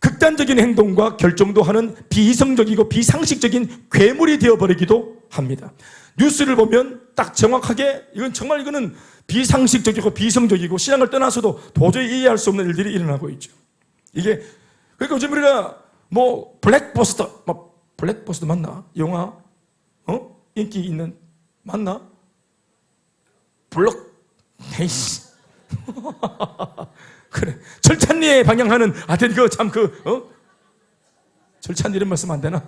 극단적인 행동과 결정도 하는 비이성적이고 비상식적인 괴물이 되어버리기도 합니다. 뉴스를 보면 딱 정확하게 이거는 비상식적이고 비이성적이고 신앙을 떠나서도 도저히 이해할 수 없는 일들이 일어나고 있죠. 이게 그러니까 요즘 우리가 블랙버스터 맞나? 영화 인기 있는 맞나? 에이씨 그래. 절찬리에 방향하는 하여튼 절찬리 이런 말씀 안 되나?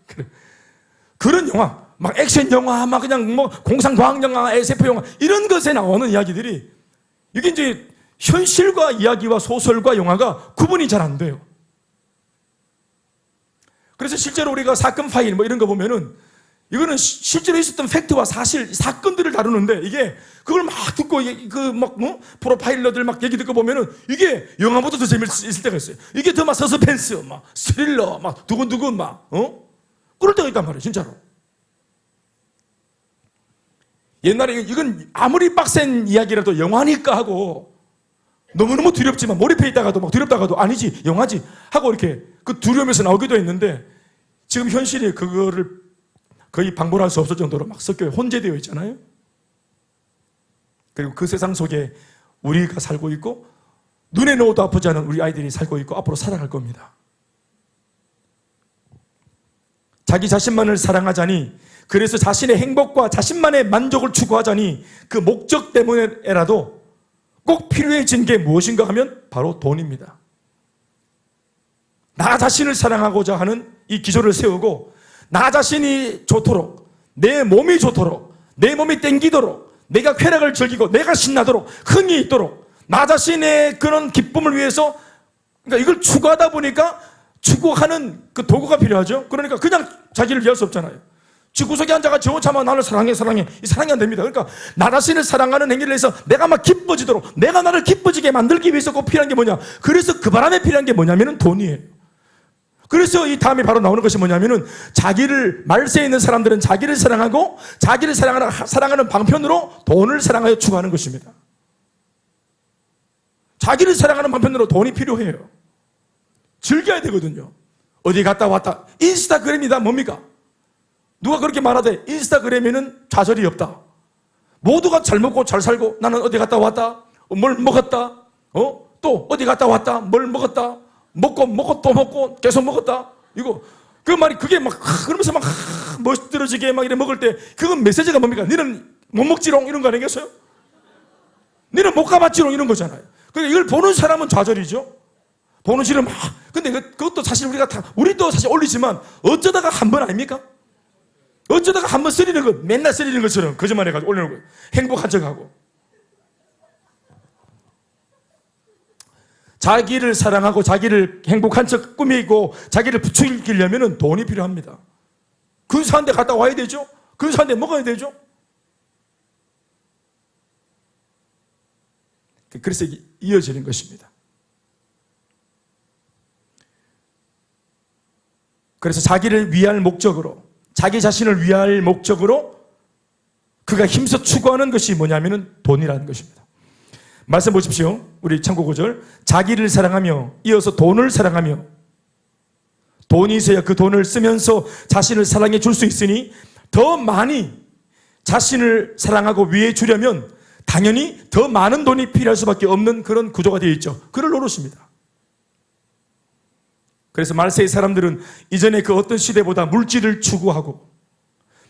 그래. 그런 영화, 막 액션 영화, 막 그냥 뭐 공상과학 영화, SF 영화, 이런 것에 나오는 이야기들이 이게 이제 현실과 이야기와 소설과 영화가 구분이 잘 안 돼요. 그래서 실제로 우리가 사건 파일 뭐 이런 거 보면은 이거는 실제로 있었던 팩트와 사실, 사건들을 다루는데 이게 그걸 막 듣고 프로파일러들 막 얘기 듣고 보면은 이게 영화보다 더 재미있을 때가 있어요. 이게 더 막 서스펜스, 막 스릴러, 막 두근두근 그럴 때가 있단 말이에요, 진짜로. 옛날에 이건 아무리 빡센 이야기라도 영화니까 하고 너무너무 두렵지만 몰입해 있다가도 막 두렵다가도 아니지, 영화지 하고 이렇게 그 두려움에서 나오기도 했는데 지금 현실이 그거를 거의 방문할 수 없을 정도로 막 섞여 혼재되어 있잖아요. 그리고 그 세상 속에 우리가 살고 있고 눈에 넣어도 아프지 않은 우리 아이들이 살고 있고 앞으로 살아갈 겁니다. 자기 자신만을 사랑하자니, 그래서 자신의 행복과 자신만의 만족을 추구하자니 그 목적 때문에라도 꼭 필요해진 게 무엇인가 하면 바로 돈입니다. 나 자신을 사랑하고자 하는 이 기조를 세우고 나 자신이 좋도록, 내 몸이 좋도록, 내 몸이 땡기도록, 내가 쾌락을 즐기고 내가 신나도록, 흥이 있도록 나 자신의 그런 기쁨을 위해서, 그러니까 이걸 추구하다 보니까 추구하는 그 도구가 필요하죠. 그러니까 그냥 자기를 위할 수 없잖아요. 집구석에 앉아가 저 참아 나를 사랑해 이 사랑이 안 됩니다. 그러니까 나 자신을 사랑하는 행위를 해서 내가 막 기뻐지도록, 내가 나를 기뻐지게 만들기 위해서 꼭 필요한 게 뭐냐, 그래서 그 바람에 필요한 게 뭐냐면은 돈이에요. 그래서 이 다음에 바로 나오는 것이 뭐냐면은 자기를, 말세에 있는 사람들은 자기를 사랑하고 자기를 사랑하는 방편으로 돈을 사랑하여 추구하는 것입니다. 자기를 사랑하는 방편으로 돈이 필요해요. 즐겨야 되거든요. 어디 갔다 왔다. 인스타그램이다 뭡니까? 누가 그렇게 말하대. 인스타그램에는 좌절이 없다. 모두가 잘 먹고 잘 살고 나는 어디 갔다 왔다, 뭘 먹었다, 또 어디 갔다 왔다, 뭘 먹었다, 먹고 또 먹고 계속 먹었다. 이거 그 말이 그게 막 그러면서 막 멋들어지게 막 이래 먹을 때 그건 메시지가 뭡니까? 너는 못 먹지롱 이런 거 아니겠어요? 너는 못 가봤지롱 이런 거잖아요. 그러니까 이걸 보는 사람은 좌절이죠. 보는 실은 막. 근데 그것도 사실 우리도 사실 올리지만 어쩌다가 한 번 아닙니까? 어쩌다가 한 번 쓰리는 것, 맨날 쓰리는 것처럼 거짓말 해가지고 올리는 거예요. 행복한 척하고. 자기를 사랑하고 자기를 행복한 척 꾸미고 자기를 부추기려면 돈이 필요합니다. 근사한 데 갔다 와야 되죠. 근사한 데 먹어야 되죠. 그래서 이어지는 것입니다. 그래서 자기를 위할 목적으로, 자기 자신을 위할 목적으로 그가 힘써 추구하는 것이 뭐냐면은 돈이라는 것입니다. 말씀 보십시오. 우리 참고 구절. 자기를 사랑하며 이어서 돈을 사랑하며, 돈이 있어야 그 돈을 쓰면서 자신을 사랑해 줄 수 있으니 더 많이 자신을 사랑하고 위해 주려면 당연히 더 많은 돈이 필요할 수밖에 없는 그런 구조가 되어 있죠. 그를 노릇입니다. 그래서 말세의 사람들은 이전에 그 어떤 시대보다 물질을 추구하고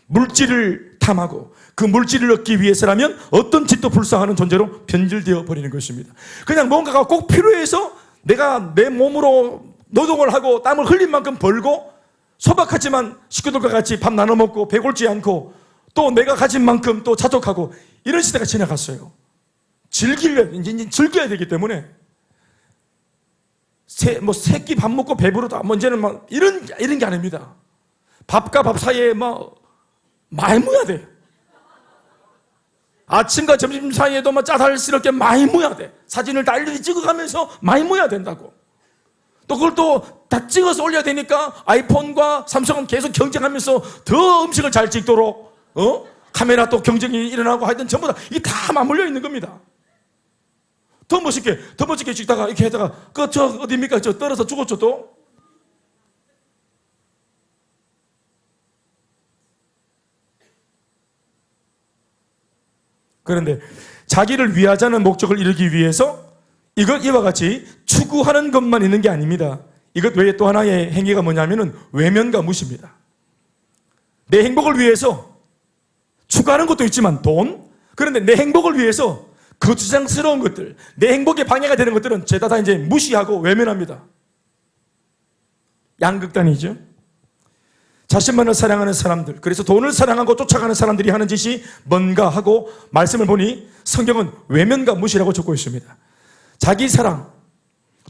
물질을 탐하고 그 물질을 얻기 위해서라면 어떤 짓도 불쌍하는 존재로 변질되어 버리는 것입니다. 그냥 뭔가가 꼭 필요해서 내가 내 몸으로 노동을 하고 땀을 흘린 만큼 벌고 소박하지만 식구들과 같이 밥 나눠 먹고 배골지 않고 또 내가 가진 만큼 또 자족하고 이런 시대가 지나갔어요. 이제 즐겨야 되기 때문에 새끼 밥 먹고 배부르다 이제는 막 이런 게 아닙니다. 밥과 밥 사이에 많이 모여야 돼. 아침과 점심 사이에도 짜잘스럽게 많이 모여야 돼. 사진을 다 일일이 찍어가면서 많이 모여야 된다고. 또 그걸 또 다 찍어서 올려야 되니까 아이폰과 삼성은 계속 경쟁하면서 더 음식을 잘 찍도록 카메라 또 경쟁이 일어나고 하여튼 전부 다 이게 다 맞물려 있는 겁니다. 더 멋있게 찍다가 이렇게 하다가 저 어디입니까? 저 떨어서 죽었죠 또. 그런데 자기를 위하자는 목적을 이루기 위해서 이걸 이와 같이 추구하는 것만 있는 게 아닙니다. 이것 외에 또 하나의 행위가 뭐냐면은 외면과 무시입니다. 내 행복을 위해서 추구하는 것도 있지만 돈, 그런데 내 행복을 위해서 거추장스러운 것들, 내 행복에 방해가 되는 것들은 죄다 다 이제 무시하고 외면합니다. 양극단이죠. 자신만을 사랑하는 사람들, 그래서 돈을 사랑하고 쫓아가는 사람들이 하는 짓이 뭔가 하고 말씀을 보니 성경은 외면과 무시라고 적고 있습니다. 자기 사랑,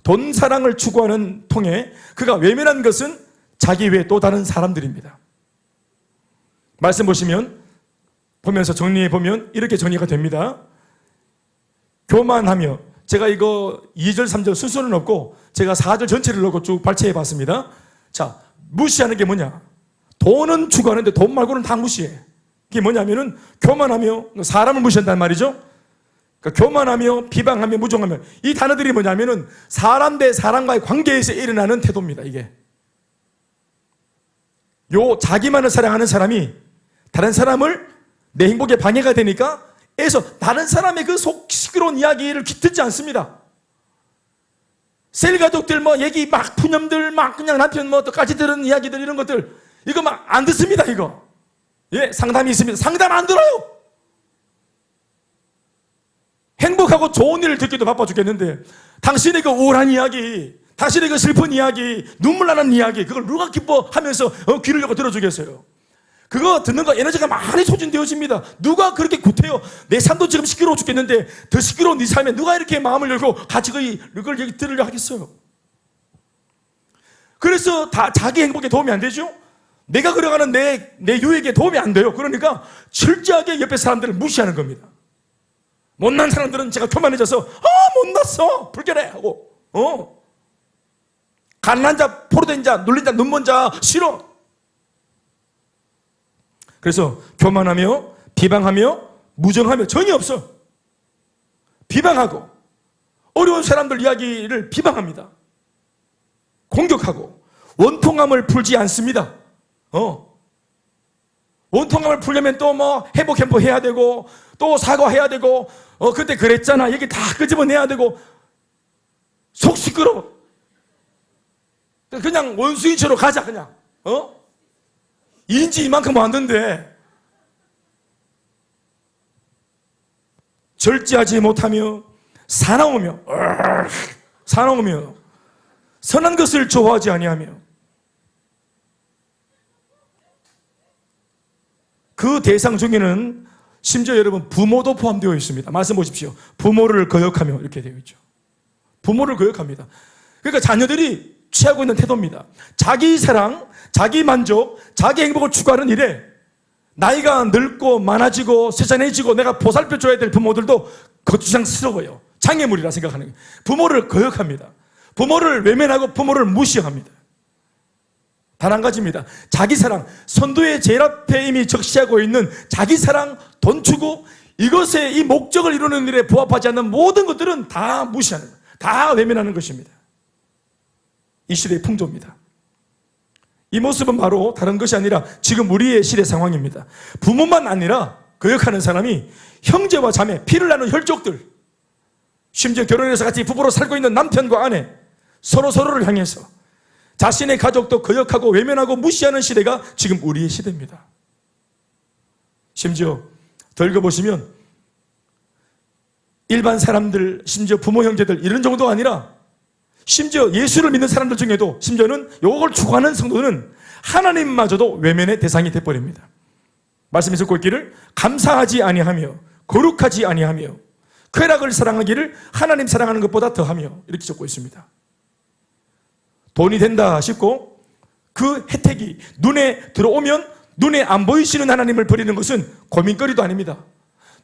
돈 사랑을 추구하는 통해 그가 외면한 것은 자기 외 또 다른 사람들입니다. 말씀 보면서 정리해 보면 이렇게 정리가 됩니다. 교만하며, 제가 이거 2절 3절 순서는 없고 제가 4절 전체를 넣고 쭉 발췌해 봤습니다. 자, 무시하는 게 뭐냐? 돈은 추구하는데 돈 말고는 다 무시해. 그게 뭐냐면은 교만하며, 사람을 무시한다는 말이죠. 그러니까 교만하며, 비방하며, 무정하며, 이 단어들이 뭐냐면은 사람 대 사람과의 관계에서 일어나는 태도입니다. 이게 자기만을 사랑하는 사람이 다른 사람을 내 행복에 방해가 되니까 에서 다른 사람의 그 속 시끄러운 이야기를 듣지 않습니다. 셀 가족들 얘기 푸념들 그냥 남편 또까지 들은 이야기들 이런 것들 이거 안 듣습니다. 이거 상담이 있습니다. 상담 안 들어요. 행복하고 좋은 일을 듣기도 바빠 죽겠는데 당신의 그 우울한 이야기, 당신의 그 슬픈 이야기, 눈물 나는 이야기, 그걸 누가 기뻐하면서 귀를 열고 들어주겠어요? 그거 듣는 거 에너지가 많이 소진되어집니다. 누가 그렇게 구태여? 내 삶도 지금 시끄러워 죽겠는데 더 시끄러운 네 삶에 누가 이렇게 마음을 열고 같이 그걸 얘기 들으려 하겠어요? 그래서 다 자기 행복에 도움이 안 되죠? 내가 걸어가는 내 유익에 도움이 안 돼요. 그러니까 철저하게 옆에 사람들을 무시하는 겁니다. 못난 사람들은 제가 교만해져서 못났어 불결해 하고 가난한 자, 포로된 자, 눌린 자, 눈먼 자 싫어. 그래서 교만하며 비방하며 무정하며 정이 없어. 비방하고 어려운 사람들 이야기를 비방합니다. 공격하고 원통함을 풀지 않습니다. 원통함을 풀려면 또 회복 해야 되고 또 사과해야 되고 그때 그랬잖아 얘기 다 끄집어내야 되고 속 시끄러워. 그냥 원수인처럼 가자 그냥 인지 이만큼 왔는데 절제하지 못하며 사나우며 선한 것을 좋아하지 아니하며 그 대상 중에는 심지어 여러분 부모도 포함되어 있습니다. 말씀 보십시오. 부모를 거역하며 이렇게 되어 있죠. 부모를 거역합니다. 그러니까 자녀들이 취하고 있는 태도입니다. 자기 사랑, 자기 만족, 자기 행복을 추구하는 일에 나이가 늙고 많아지고 세잔해지고 내가 보살펴줘야 될 부모들도 거추장스러워요. 장애물이라 생각하는 거예요. 부모를 거역합니다. 부모를 외면하고 부모를 무시합니다. 단 한 가지입니다. 자기 사랑, 선도의 제일 앞에 이미 적시하고 있는 자기 사랑, 돈 추구, 이것의 이 목적을 이루는 일에 부합하지 않는 모든 것들은 다 무시하는 거예요. 다 외면하는 것입니다. 이 시대의 풍조입니다. 이 모습은 바로 다른 것이 아니라 지금 우리의 시대 상황입니다. 부모만 아니라 거역하는 사람이 형제와 자매, 피를 나눈 혈족들, 심지어 결혼해서 같이 부부로 살고 있는 남편과 아내, 서로를 향해서 자신의 가족도 거역하고 외면하고 무시하는 시대가 지금 우리의 시대입니다. 심지어 더 읽어보시면 일반 사람들, 심지어 부모 형제들 이런 정도가 아니라 심지어 예수를 믿는 사람들 중에도 심지어는 이걸 추구하는 성도는 하나님마저도 외면의 대상이 돼버립니다. 말씀이 적고 있기를 감사하지 아니하며 거룩하지 아니하며 쾌락을 사랑하기를 하나님 사랑하는 것보다 더하며 이렇게 적고 있습니다. 돈이 된다 싶고 그 혜택이 눈에 들어오면 눈에 안 보이시는 하나님을 버리는 것은 고민거리도 아닙니다.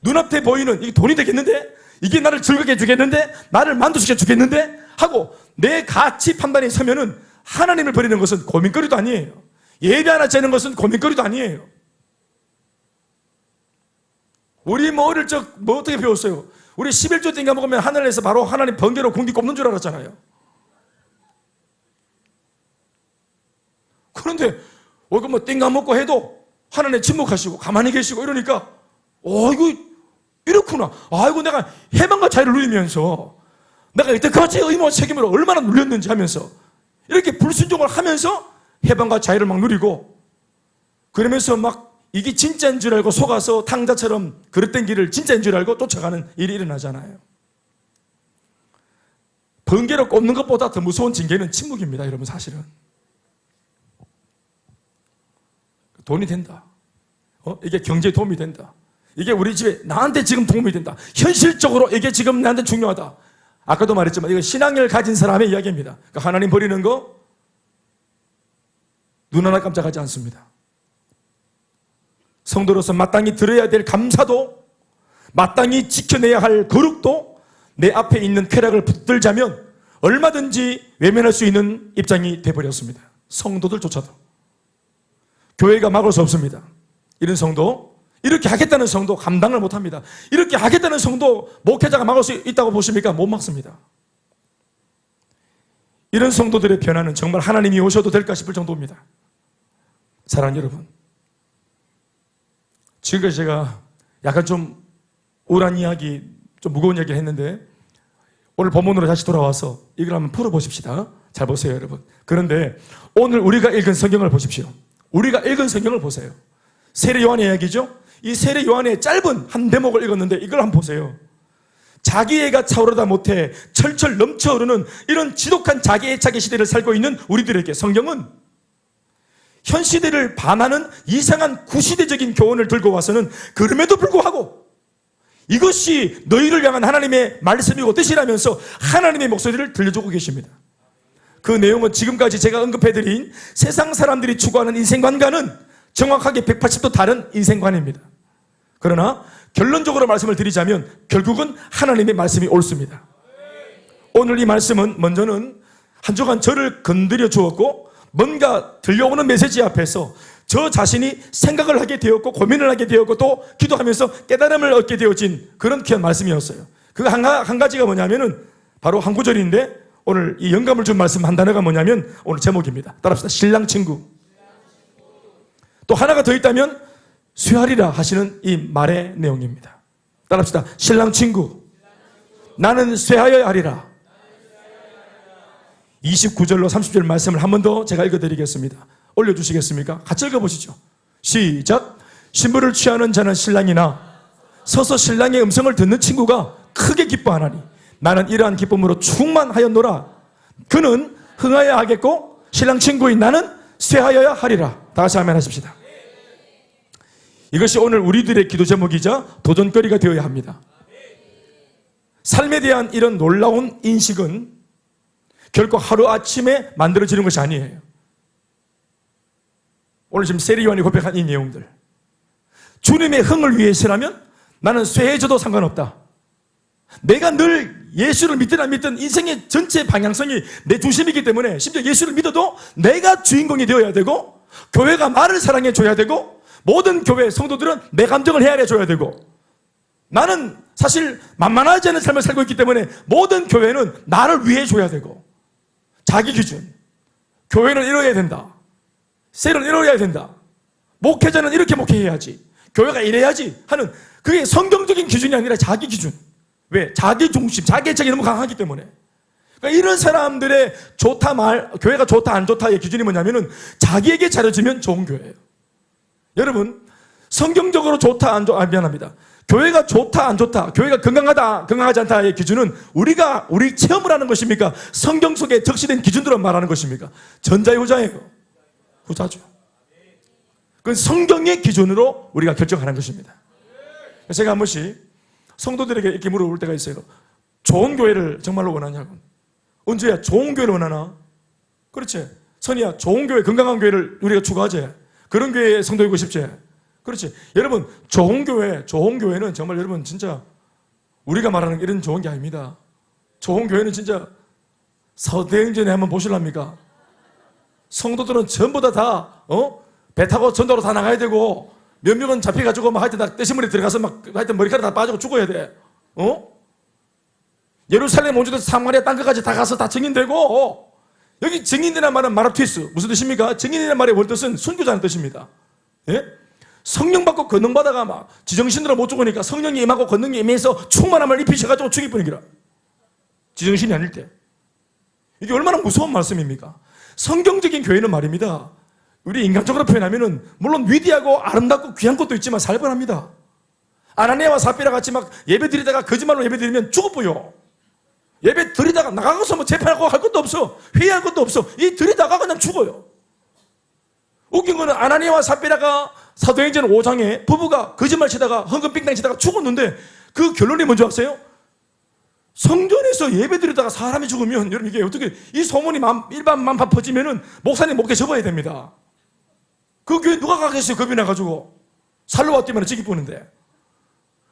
눈앞에 보이는 이게 돈이 되겠는데? 이게 나를 즐겁게 해주겠는데? 나를 만족시켜 주겠는데? 하고 내 가치 판단이 서면은 하나님을 버리는 것은 고민거리도 아니에요. 예배 하나 재는 것은 고민거리도 아니에요. 우리 어릴 적 어떻게 배웠어요? 우리 11조 땡겨 먹으면 하늘에서 바로 하나님 번개로 공기 꼽는 줄 알았잖아요. 그런데 이거 땡겨 먹고 해도 하나님 침묵하시고 가만히 계시고 이러니까 이거 이렇구나. 이거 내가 해방과 자유를 누리면서 내가 이때까지 의무와 책임을 얼마나 누렸는지 하면서 이렇게 불순종을 하면서 해방과 자유를 막 누리고 그러면서 막 이게 진짜인 줄 알고 속아서 탕자처럼 그릇된 길을 진짜인 줄 알고 쫓아가는 일이 일어나잖아요. 번개로 꼽는 것보다 더 무서운 징계는 침묵입니다. 여러분, 사실은. 돈이 된다. 이게 경제에 도움이 된다. 이게 우리 집에 나한테 지금 도움이 된다. 현실적으로 이게 지금 나한테 중요하다. 아까도 말했지만 이거 신앙을 가진 사람의 이야기입니다. 그러니까 하나님 버리는 거 눈 하나 깜짝하지 않습니다. 성도로서 마땅히 들어야 될 감사도, 마땅히 지켜내야 할 거룩도 내 앞에 있는 쾌락을 붙들자면 얼마든지 외면할 수 있는 입장이 돼버렸습니다. 성도들조차도. 교회가 막을 수 없습니다. 이런 성도, 이렇게 하겠다는 성도 감당을 못합니다. 이렇게 하겠다는 성도 목회자가 막을 수 있다고 보십니까? 못 막습니다. 이런 성도들의 변화는 정말 하나님이 오셔도 될까 싶을 정도입니다. 사랑하는 여러분, 지금까지 제가 약간 좀 우울한 이야기, 좀 무거운 이야기를 했는데 오늘 본문으로 다시 돌아와서 이걸 한번 풀어보십시다. 잘 보세요, 여러분. 그런데 오늘 우리가 읽은 성경을 보십시오. 우리가 읽은 성경을 보세요. 세례 요한의 이야기죠. 이 세례 요한의 짧은 한 대목을 읽었는데 이걸 한번 보세요. 자기애가 차오르다 못해 철철 넘쳐흐르는 이런 지독한 자기애착의 시대를 살고 있는 우리들에게 성경은 현 시대를 반하는 이상한 구시대적인 교훈을 들고 와서는 그럼에도 불구하고 이것이 너희를 향한 하나님의 말씀이고 뜻이라면서 하나님의 목소리를 들려주고 계십니다. 그 내용은 지금까지 제가 언급해드린 세상 사람들이 추구하는 인생관과는 정확하게 180도 다른 인생관입니다. 그러나 결론적으로 말씀을 드리자면 결국은 하나님의 말씀이 옳습니다. 오늘 이 말씀은 먼저는 한 주간 저를 건드려 주었고 뭔가 들려오는 메시지 앞에서 저 자신이 생각을 하게 되었고 고민을 하게 되었고 또 기도하면서 깨달음을 얻게 되어진 그런 귀한 말씀이었어요. 그 한 가지가 뭐냐면은 바로 한 구절인데 오늘 이 영감을 준 말씀 한 단어가 뭐냐면 오늘 제목입니다. 따라합시다. 신랑 친구. 또 하나가 더 있다면 쇠하리라 하시는 이 말의 내용입니다. 따라합시다. 신랑 친구. 나는 쇠하여야 하리라. 29절로 30절 말씀을 한 번 더 제가 읽어드리겠습니다. 올려주시겠습니까? 같이 읽어보시죠. 시작. 신부를 취하는 자는 신랑이나 서서 신랑의 음성을 듣는 친구가 크게 기뻐하나니 나는 이러한 기쁨으로 충만하였노라. 그는 흥하여야 하겠고 신랑 친구인 나는 쇠하여야 하리라. 다 같이 아멘 하십시다. 이것이 오늘 우리들의 기도 제목이자 도전거리가 되어야 합니다. 삶에 대한 이런 놀라운 인식은 결코 하루아침에 만들어지는 것이 아니에요. 오늘 지금 세례 요한이 고백한 이 내용들, 주님의 흥을 위해서라면 나는 쇠해져도 상관없다. 내가 늘 예수를 믿든 안 믿든 인생의 전체 방향성이 내 중심이기 때문에 심지어 예수를 믿어도 내가 주인공이 되어야 되고 교회가 나를 사랑해 줘야 되고 모든 교회 성도들은 내 감정을 헤아려 줘야 되고 나는 사실 만만하지 않은 삶을 살고 있기 때문에 모든 교회는 나를 위해 줘야 되고 자기 기준, 교회는 이뤄야 된다. 셀은 이뤄야 된다. 목회자는 이렇게 목회해야지. 교회가 이래야지 하는 그게 성경적인 기준이 아니라 자기 기준. 왜? 자기 중심, 자기 애착이 너무 강하기 때문에. 그러니까 이런 사람들의 좋다 말, 교회가 좋다 안 좋다의 기준이 뭐냐면은 자기에게 잘해주면 좋은 교회예요. 여러분, 성경적으로 좋다 안 좋다, 미안합니다. 교회가 좋다 안 좋다, 교회가 건강하다 건강하지 않다의 기준은 우리 체험을 하는 것입니까? 성경 속에 적시된 기준들로 말하는 것입니까? 전자의 후자예요. 후자죠. 그건 성경의 기준으로 우리가 결정하는 것입니다. 제가 한 번씩 성도들에게 이렇게 물어볼 때가 있어요. 좋은 교회를 정말로 원하냐고. 은주야, 좋은 교회를 원하나? 그렇지. 선이야, 좋은 교회, 건강한 교회를 우리가 추구하지. 그런 교회에 성도이고 싶지. 그렇지. 여러분, 좋은 교회는 정말 여러분 진짜 우리가 말하는 이런 좋은 게 아닙니다. 좋은 교회는 진짜 서대행전에 한번 보실랍니까? 성도들은 전부 다 배 타고 전도로 다 나가야 되고 몇 명은 잡혀가지고 막 하여튼 다 떼시물에 들어가서 막 하여튼 머리카락 다 빠지고 죽어야 돼. 예루살렘 온주도 사마리아 땅끝까지 다 가서 다 증인되고 여기 증인이라는 말은 마라투이스 무슨 뜻입니까? 증인이라는 말의 원뜻은 순교자는 뜻입니다. 예? 성령 받고 권능 받아가 막 지정신으로 못 죽으니까 성령이 임하고 권능이 임해서 충만함을 입히셔가지고 죽일 뿐이기라. 지정신이 아닐 때. 이게 얼마나 무서운 말씀입니까? 성경적인 교회는 말입니다. 우리 인간적으로 표현하면은 물론 위대하고 아름답고 귀한 것도 있지만 살벌합니다. 아나니아와 삽비라 같이 막 예배 드리다가 거짓말로 예배 드리면 죽어보여. 예배 드리다가 나가서 뭐 재판하고 할 것도 없어. 회의할 것도 없어. 이 드리다가 그냥 죽어요. 웃긴 거는 아나니아와 삽비라가 사도행전 5장에 부부가 거짓말 치다가 헌금 빙당 치다가 죽었는데 그 결론이 뭔지 아세요? 성전에서 예배 드리다가 사람이 죽으면 여러분 이게 어떻게 이 소문이 일반만 퍼지면은 목사님 목에 접어야 됩니다. 그 교회 누가 가겠어요? 겁이 나가지고 살로 왔더니 찌기 뿌는데.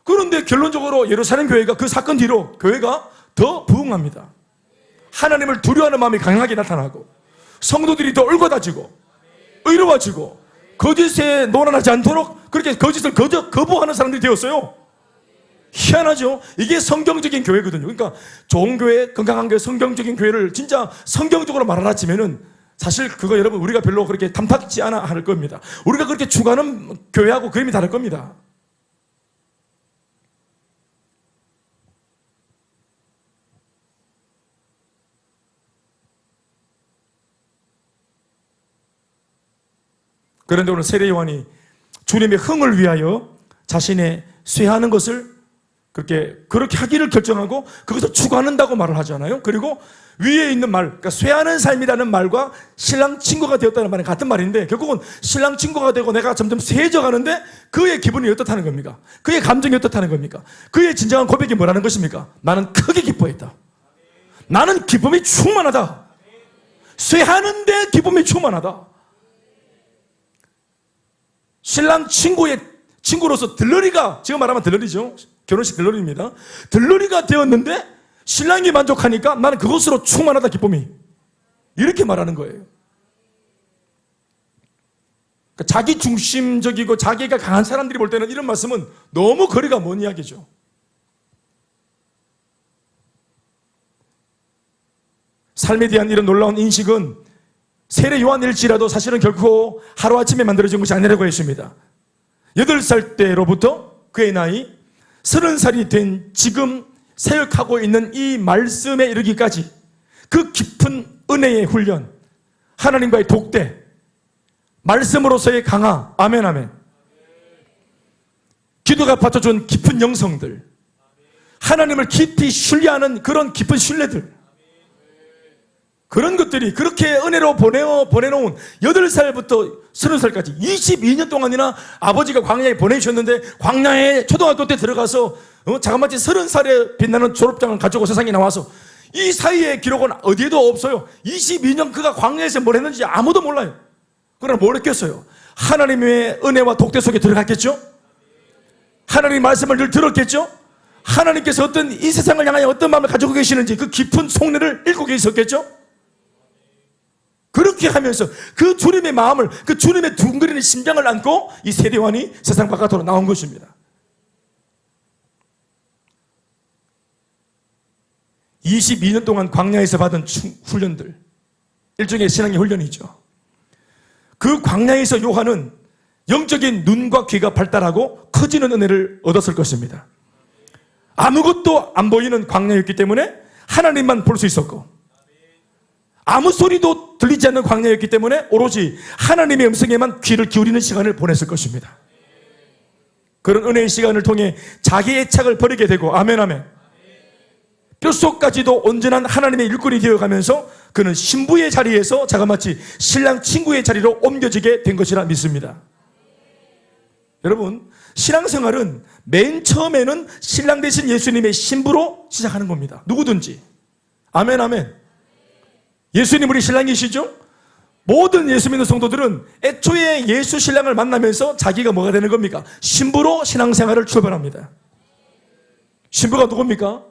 그런데 결론적으로 예루살렘 교회가 그 사건 뒤로 교회가 더 부흥합니다. 하나님을 두려워하는 마음이 강하게 나타나고 성도들이 더 올곧아지고 의로워지고 거짓에 논란하지 않도록 그렇게 거짓을 거부하는 사람들이 되었어요. 희한하죠? 이게 성경적인 교회거든요. 그러니까 좋은 교회, 건강한 교회, 성경적인 교회를 진짜 성경적으로 말하라치면은 사실 그거 여러분 우리가 별로 그렇게 탐탁지 않아 할 겁니다. 우리가 그렇게 추구하는 교회하고 그림이 다를 겁니다. 그런데 오늘 세례 요한이 주님의 흥을 위하여 자신의 쇠하는 것을 그렇게 하기를 결정하고 그것을 추구한다고 말을 하잖아요. 그리고 위에 있는 말, 그러니까 쇠하는 삶이라는 말과 신랑 친구가 되었다는 말은 같은 말인데 결국은 신랑 친구가 되고 내가 점점 쇠해져 가는데 그의 기분이 어떻다는 겁니까? 그의 감정이 어떻다는 겁니까? 그의 진정한 고백이 뭐라는 것입니까? 나는 크게 기뻐했다. 나는 기쁨이 충만하다. 쇠하는데 기쁨이 충만하다. 신랑 친구로서 들러리가, 지금 말하면 들러리죠. 결혼식 들러리입니다. 들러리가 되었는데 신랑이 만족하니까 나는 그것으로 충만하다 기쁨이. 이렇게 말하는 거예요. 그러니까 자기 중심적이고 자기가 강한 사람들이 볼 때는 이런 말씀은 너무 거리가 먼 이야기죠. 삶에 대한 이런 놀라운 인식은 세례 요한일지라도 사실은 결코 하루아침에 만들어진 것이 아니라고 했습니다. 8살 때로부터 그의 나이 30살이 된 지금 사역하고 있는 이 말씀에 이르기까지 그 깊은 은혜의 훈련, 하나님과의 독대, 말씀으로서의 강화, 아멘 아멘. 기도가 받쳐준 깊은 영성들, 하나님을 깊이 신뢰하는 그런 깊은 신뢰들, 그런 것들이 그렇게 은혜로 보내놓은 8살부터 30살까지 22년 동안이나 아버지가 광야에 보내주셨는데 광야에 초등학교 때 들어가서 자그마치 30살에 빛나는 졸업장을 가지고 세상에 나와서 이 사이의 기록은 어디에도 없어요. 22년 그가 광야에서 뭘 했는지 아무도 몰라요. 그러나 뭘 했겠어요? 하나님의 은혜와 독대 속에 들어갔겠죠? 하나님의 말씀을 늘 들었겠죠? 하나님께서 이 세상을 향하여 어떤 마음을 가지고 계시는지 그 깊은 속내를 읽고 계셨겠죠? 그렇게 하면서 그 주님의 마음을, 그 주님의 둥그리는 심장을 안고 이 세례 요한이 세상 바깥으로 나온 것입니다. 22년 동안 광야에서 받은 훈련들, 일종의 신앙의 훈련이죠. 그 광야에서 요한은 영적인 눈과 귀가 발달하고 커지는 은혜를 얻었을 것입니다. 아무것도 안 보이는 광야였기 때문에 하나님만 볼 수 있었고, 아무 소리도 들리지 않는 광야였기 때문에 오로지 하나님의 음성에만 귀를 기울이는 시간을 보냈을 것입니다. 그런 은혜의 시간을 통해 자기의 애착을 버리게 되고, 아멘 아멘. 뼛속까지도 온전한 하나님의 일꾼이 되어가면서 그는 신부의 자리에서 자그마치 신랑 친구의 자리로 옮겨지게 된 것이라 믿습니다. 여러분, 신앙생활은 맨 처음에는 신랑 되신 예수님의 신부로 시작하는 겁니다. 누구든지. 아멘 아멘. 예수님 우리 신랑이시죠? 모든 예수 믿는 성도들은 애초에 예수 신랑을 만나면서 자기가 뭐가 되는 겁니까? 신부로 신앙생활을 출발합니다. 신부가 누굽니까?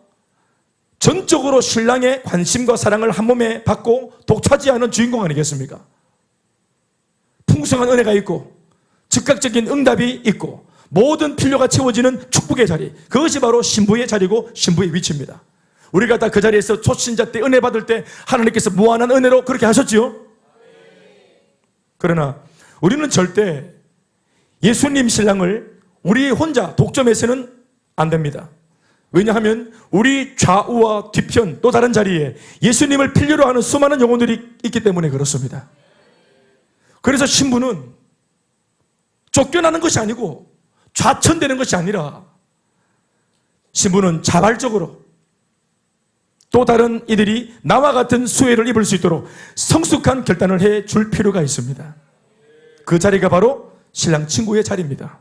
전적으로 신랑의 관심과 사랑을 한 몸에 받고 독차지하는 주인공 아니겠습니까? 풍성한 은혜가 있고 즉각적인 응답이 있고 모든 필요가 채워지는 축복의 자리, 그것이 바로 신부의 자리고 신부의 위치입니다. 우리가 다 그 자리에서 초신자 때 은혜 받을 때 하나님께서 무한한 은혜로 그렇게 하셨지요. 그러나 우리는 절대 예수님 신랑을 우리 혼자 독점해서는 안 됩니다. 왜냐하면 우리 좌우와 뒤편 또 다른 자리에 예수님을 필요로 하는 수많은 영혼들이 있기 때문에 그렇습니다. 그래서 신부는 쫓겨나는 것이 아니고 좌천되는 것이 아니라 신부는 자발적으로 또 다른 이들이 나와 같은 수혜를 입을 수 있도록 성숙한 결단을 해 줄 필요가 있습니다. 그 자리가 바로 신랑 친구의 자리입니다.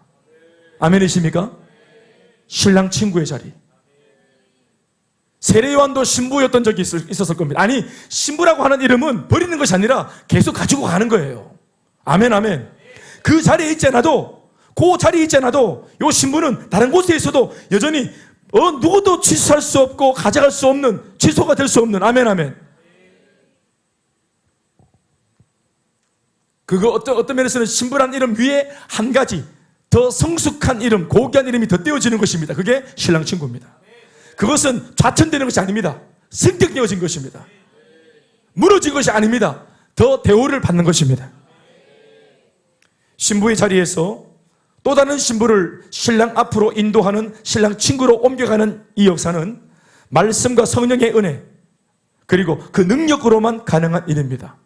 아멘이십니까? 신랑 친구의 자리. 세례 요한도 신부였던 적이 있었을 겁니다. 아니, 신부라고 하는 이름은 버리는 것이 아니라 계속 가지고 가는 거예요. 아멘, 아멘. 그 자리에 있지 않아도, 그 자리에 있지 않아도 이 신부는 다른 곳에 있어도 여전히 누구도 취소할 수 없고 가져갈 수 없는, 취소가 될 수 없는, 아멘, 아멘. 그거 어떤 면에서는 신부란 이름 위에 한 가지 더 성숙한 이름, 고귀한 이름이 더 띄워지는 것입니다. 그게 신랑 친구입니다. 그것은 좌천되는 것이 아닙니다. 선택되어진 것입니다. 무너진 것이 아닙니다. 더 대우를 받는 것입니다. 신부의 자리에서 또 다른 신부를 신랑 앞으로 인도하는 신랑 친구로 옮겨가는 이 역사는 말씀과 성령의 은혜 그리고 그 능력으로만 가능한 일입니다.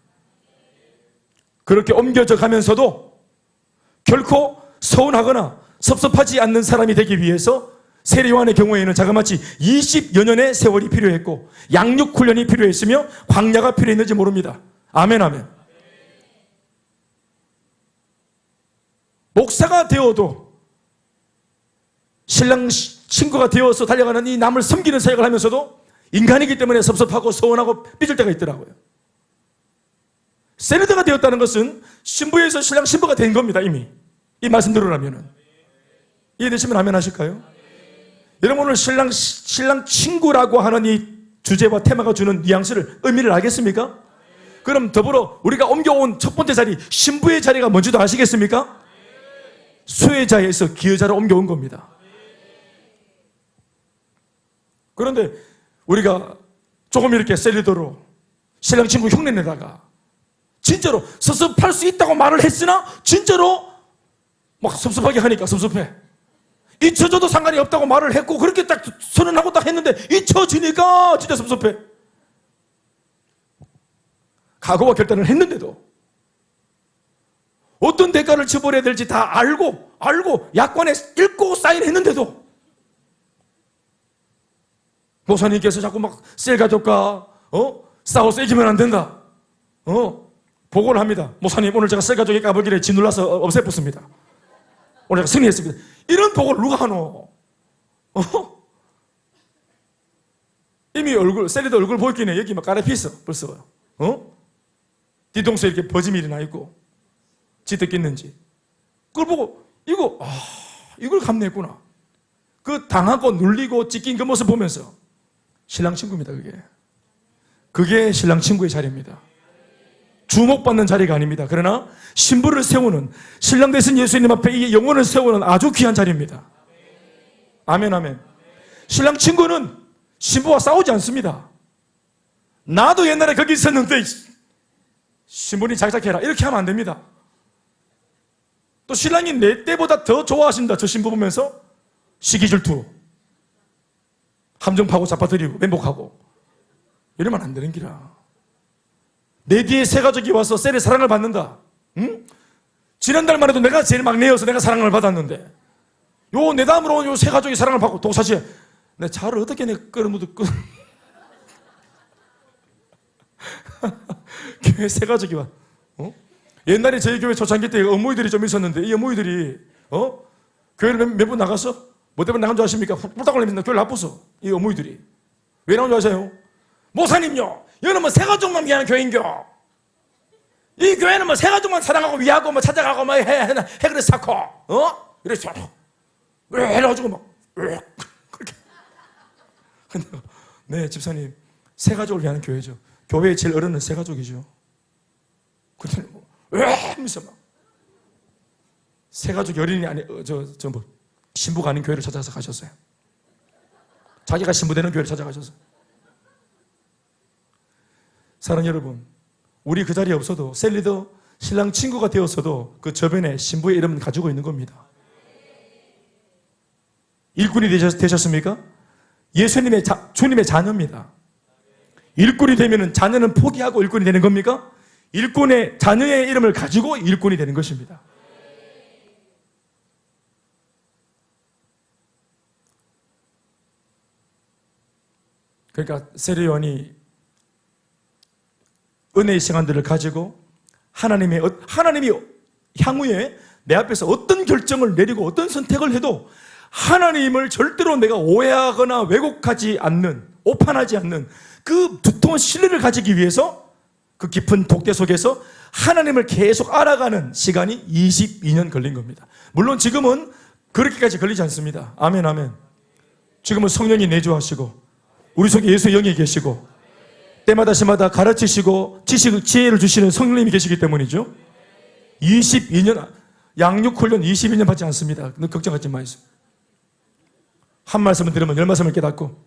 그렇게 옮겨져 가면서도 결코 서운하거나 섭섭하지 않는 사람이 되기 위해서 세례 요한의 경우에는 자그마치 20여 년의 세월이 필요했고 양육 훈련이 필요했으며 광야가 필요했는지 모릅니다. 아멘, 아멘. 목사가 되어도 신랑 친구가 되어서 달려가는 이 남을 섬기는 사역을 하면서도 인간이기 때문에 섭섭하고 서운하고 삐질 때가 있더라고요. 세네드가 되었다는 것은 신부에서 신랑 신부가 된 겁니다. 이미 이 말씀 들으라면은 이해되시면 아멘 하실까요? 여러분 오늘 신랑 친구라고 하는 이 주제와 테마가 주는 뉘앙스를 의미를 알겠습니까? 그럼 더불어 우리가 옮겨온 첫 번째 자리 신부의 자리가 뭔지도 아시겠습니까? 수혜자에서 기여자로 옮겨온 겁니다. 그런데 우리가 조금 이렇게 셀리더로 신랑 친구 흉내내다가 진짜로 섭섭할 수 있다고 말을 했으나 진짜로 막 섭섭하게 하니까 섭섭해. 잊혀져도 상관이 없다고 말을 했고 그렇게 딱 선언하고 딱 했는데 잊혀지니까 진짜 섭섭해. 각오와 결단을 했는데도 어떤 대가를 처벌해야 될지 다 알고 약관에 읽고 사인했는데도 목사님께서 자꾸 막 셀 가족과 싸워서 이기면 안 된다. 보고를 합니다. 목사님 오늘 제가 셀 가족의 까불기를 짓눌러서 없애붙습니다. 오늘 제가 승리했습니다. 이런 보고를 누가 하노? 이미 셀리도 얼굴 보이기네. 여기 막 까레피 있어 벌써. 뒤통수에 이렇게 버짐이 일어나 있고 지듣겠는지 그걸 보고 이걸 감내했구나. 그 당하고 눌리고 찢긴 그 모습 보면서 신랑 친구입니다. 그게 신랑 친구의 자리입니다. 주목받는 자리가 아닙니다. 그러나 신부를 세우는 신랑 되신 예수님 앞에 이 영혼을 세우는 아주 귀한 자리입니다. 아멘, 아멘. 신랑 친구는 신부와 싸우지 않습니다. 나도 옛날에 거기 있었는데 신부님 작작해라 이렇게 하면 안 됩니다. 또 신랑이 내 때보다 더 좋아하신다. 저 신부 보면서 시기 질투 함정 파고 잡아들이고 맹복하고 이러면 안 되는 기라. 내 뒤에 새 가족이 와서 셀의 사랑을 받는다. 응? 지난달만 해도 내가 제일 막내여서 내가 사랑을 받았는데 내 다음으로 온 새 가족이 사랑을 받고 도사시에 내 차를 어떻게 끌어묻어 교회 새 가족이 와. 옛날에 저희 교회 초창기 때 어머니들이 좀 있었는데 이 어머니들이 교회를 몇 번 나갔어? 뭐 때문에 나간 줄 아십니까? 훌딱 걸리면서 교회를 나빴어. 이 어머니들이 왜 나온 줄 아세요? 목사님요 여기는 뭐 새 가족만 위하는 교회인겨. 이 교회는 뭐 새 가족만 사랑하고 위하고 뭐 찾아가고 뭐 해 그래 쌓고 이랬어. 왜 이래가지고 막 그렇게. 근데 네 집사님 새 가족을 위하는 교회죠. 교회의 제일 어른은 새 가족이죠. 그랬더니 왜 하면서 막 새 가족 어린이 아니 뭐 신부가 아닌 교회를 찾아서 가셨어요. 자기가 신부되는 교회를 찾아가셨어요. 사랑하는 여러분, 우리 그 자리에 없어도 셀리더 신랑 친구가 되었어도 그 저변에 신부의 이름은 가지고 있는 겁니다. 일꾼이 되셨습니까? 예수님의 주님의 자녀입니다. 일꾼이 되면 자녀는 포기하고 일꾼이 되는 겁니까? 일꾼의 자녀의 이름을 가지고 일꾼이 되는 것입니다. 그러니까 세례요한이 은혜의 시간들을 가지고 하나님이 향후에 내 앞에서 어떤 결정을 내리고 어떤 선택을 해도 하나님을 절대로 내가 오해하거나 왜곡하지 않는, 오판하지 않는 그 두터운 신뢰를 가지기 위해서 그 깊은 독대 속에서 하나님을 계속 알아가는 시간이 22년 걸린 겁니다. 물론 지금은 그렇게까지 걸리지 않습니다. 아멘, 아멘. 지금은 성령이 내주하시고 우리 속에 예수의 영이 계시고 때마다 시마다 가르치시고 지혜를 주시는 성령님이 계시기 때문이죠. 22년, 양육훈련 22년 받지 않습니다. 너 걱정하지 마세요. 한 말씀을 들으면 열 말씀을 깨닫고.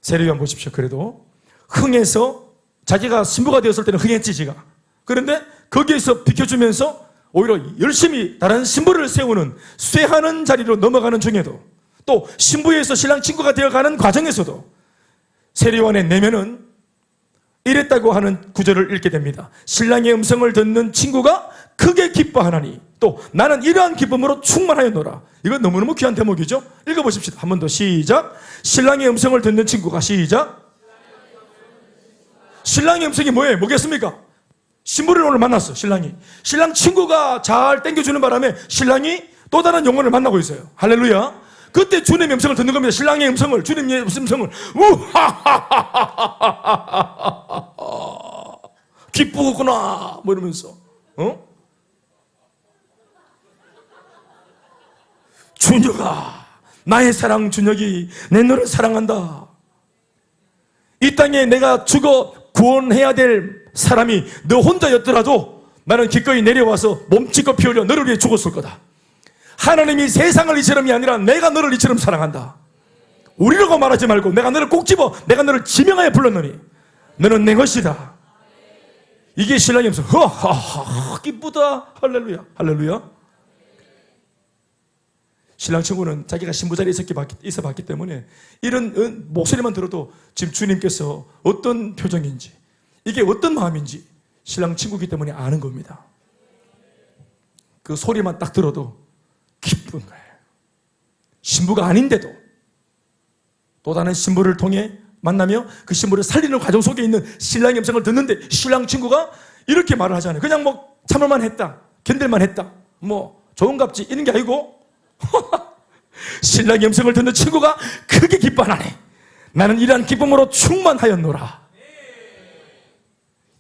세례요한 보십시오. 그래도 흥해서 자기가 신부가 되었을 때는 흥했지 지가. 그런데 거기에서 비켜주면서 오히려 열심히 다른 신부를 세우는 쇠하는 자리로 넘어가는 중에도 또 신부에서 신랑 친구가 되어가는 과정에서도 세례요한의 내면은 이랬다고 하는 구절을 읽게 됩니다. 신랑의 음성을 듣는 친구가 크게 기뻐하나니 또 나는 이러한 기쁨으로 충만하였노라. 이건 너무너무 귀한 대목이죠. 읽어보십시다. 한 번 더 시작. 신랑의 음성을 듣는 친구가 시작. 신랑의 음성이 뭐예요? 뭐겠습니까? 신부를 오늘 만났어. 신랑 친구가 잘 땡겨주는 바람에 신랑이 또 다른 영혼을 만나고 있어요. 할렐루야. 그때 주님의 음성을 듣는 겁니다. 신랑의 음성을, 주님의 음성을. 우하하하하하하하 기쁘구나 뭐 이러면서 준혁아, 나의 사랑 준혁이 내 너를 사랑한다. 이 땅에 내가 죽어 구원해야 될 사람이 너 혼자였더라도 나는 기꺼이 내려와서 몸짓고 피 흘려 너를 위해 죽었을 거다. 하나님이 세상을 이처럼이 아니라 내가 너를 이처럼 사랑한다. 우리라고 말하지 말고 내가 너를 꼭 집어 내가 너를 지명하여 불렀노니 너는 내 것이다. 이게 신랑의 음성. 허하하 기쁘다. 할렐루야. 할렐루야. 신랑 친구는 자기가 신부 자리에 있어 봤기 때문에 이런 목소리만 들어도 지금 주님께서 어떤 표정인지 이게 어떤 마음인지 신랑 친구이기 때문에 아는 겁니다. 그 소리만 딱 들어도 기쁜 거예요. 신부가 아닌데도 또 다른 신부를 통해 만나며 그 신부를 살리는 과정 속에 있는 신랑의 음성을 듣는데 신랑 친구가 이렇게 말을 하잖아요. 그냥 뭐 참을만 했다, 견딜만 했다, 뭐 좋은갑지 이런 게 아니고 신랑의 음성을 듣는 친구가 크게 기뻐하네. 나는 이러한 기쁨으로 충만하였노라.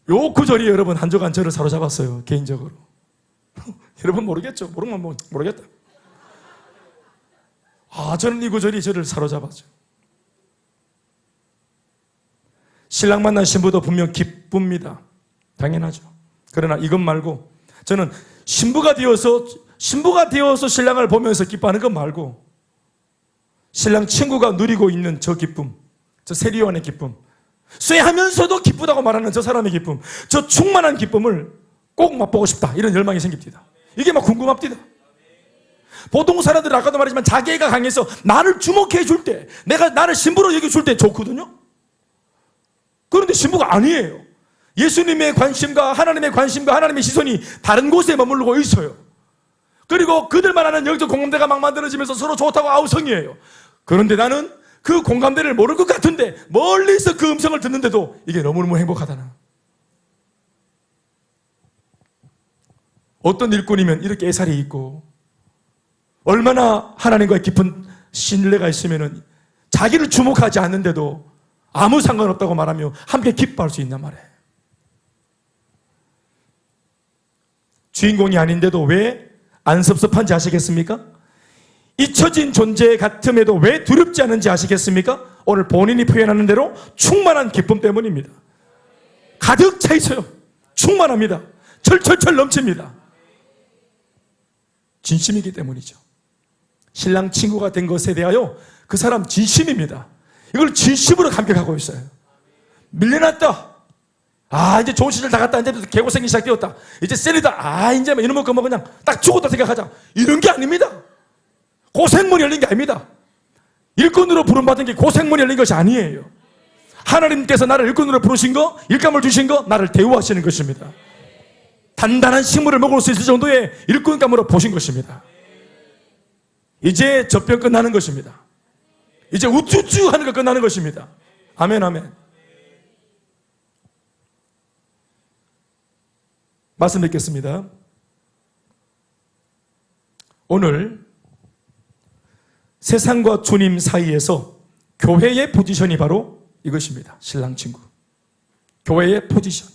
요 구절이 여러분 한 주간 저를 사로잡았어요. 개인적으로. 여러분 모르겠죠? 모르면 모르겠다. 저는 이 구절이 저를 사로잡았죠. 신랑 만난 신부도 분명 기쁩니다. 당연하죠. 그러나 이것 말고 저는 신부가 되어서 신랑을 보면서 기뻐하는 것 말고 신랑 친구가 누리고 있는 저 기쁨, 저 세례요한의 기쁨, 쇠하면서도 기쁘다고 말하는 저 사람의 기쁨, 저 충만한 기쁨을 꼭 맛보고 싶다 이런 열망이 생깁니다. 이게 막 궁금합니다. 보통 사람들은 아까도 말했지만 자기애가 강해서 나를 주목해 줄 때, 내가 나를 신부로 여겨줄 때 좋거든요. 그런데 신부가 아니에요. 예수님의 관심과 하나님의 시선이 다른 곳에 머무르고 있어요. 그리고 그들만 아는 영적 공감대가 막 만들어지면서 서로 좋다고 아우성이에요. 그런데 나는 그 공감대를 모를 것 같은데 멀리서 그 음성을 듣는데도 이게 너무너무 행복하다는. 어떤 일꾼이면 이렇게 애살이 있고 얼마나 하나님과의 깊은 신뢰가 있으면 자기를 주목하지 않는데도 아무 상관없다고 말하며 함께 기뻐할 수 있단 말이에요. 주인공이 아닌데도 왜 안 섭섭한지 아시겠습니까? 잊혀진 존재 같음에도 왜 두렵지 않은지 아시겠습니까? 오늘 본인이 표현하는 대로 충만한 기쁨 때문입니다. 가득 차 있어요. 충만합니다. 철철철 넘칩니다. 진심이기 때문이죠. 신랑 친구가 된 것에 대하여 그 사람 진심입니다. 이걸 진심으로 감격하고 있어요. 밀려났다. 이제 좋은 시절 다 갔다. 이제 개고생이 시작되었다. 이제 셀이다. 이제 이놈 먹고 뭐 그냥 딱 죽었다 생각하자. 이런 게 아닙니다. 고생문이 열린 게 아닙니다. 일꾼으로 부름받은 게 고생문이 열린 것이 아니에요. 하나님께서 나를 일꾼으로 부르신 거, 일감을 주신 거, 나를 대우하시는 것입니다. 단단한 식물을 먹을 수 있을 정도의 일꾼감으로 보신 것입니다. 이제 젖병 끝나는 것입니다. 이제 우쭈쭈 하는 거 끝나는 것입니다. 아멘, 아멘. 말씀 뵙겠습니다. 오늘 세상과 주님 사이에서 교회의 포지션이 바로 이것입니다. 신랑 친구. 교회의 포지션.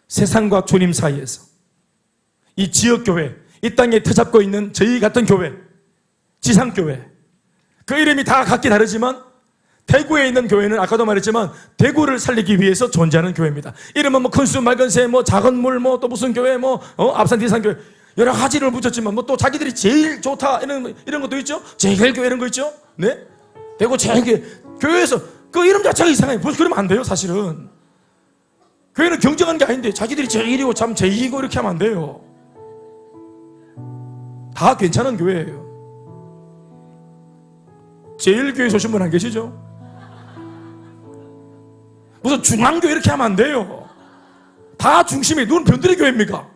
세상과 주님 사이에서 이 지역교회, 이 땅에 터잡고 있는 저희 같은 교회, 지상교회, 그 이름이 다 각기 다르지만 대구에 있는 교회는 아까도 말했지만 대구를 살리기 위해서 존재하는 교회입니다. 이름은 뭐 큰수 맑은새, 뭐 작은 물, 뭐 또 무슨 교회, 뭐 앞산 뒤산 교회, 여러 가지를 붙였지만 뭐 또 자기들이 제일 좋다 이런 것도 있죠. 제일 교회 이런 거 있죠. 네? 대구 제일 교회에서 그 이름 자체가 이상해요. 그러면 안 돼요, 사실은. 교회는 경쟁하는 게 아닌데 자기들이 제일이고 참 제이고 이렇게 하면 안 돼요. 다 괜찮은 교회예요. 제일교회 오신 분 안 계시죠? 무슨 중앙교회 이렇게 하면 안 돼요. 다 중심이 누군 변두리 교회입니까?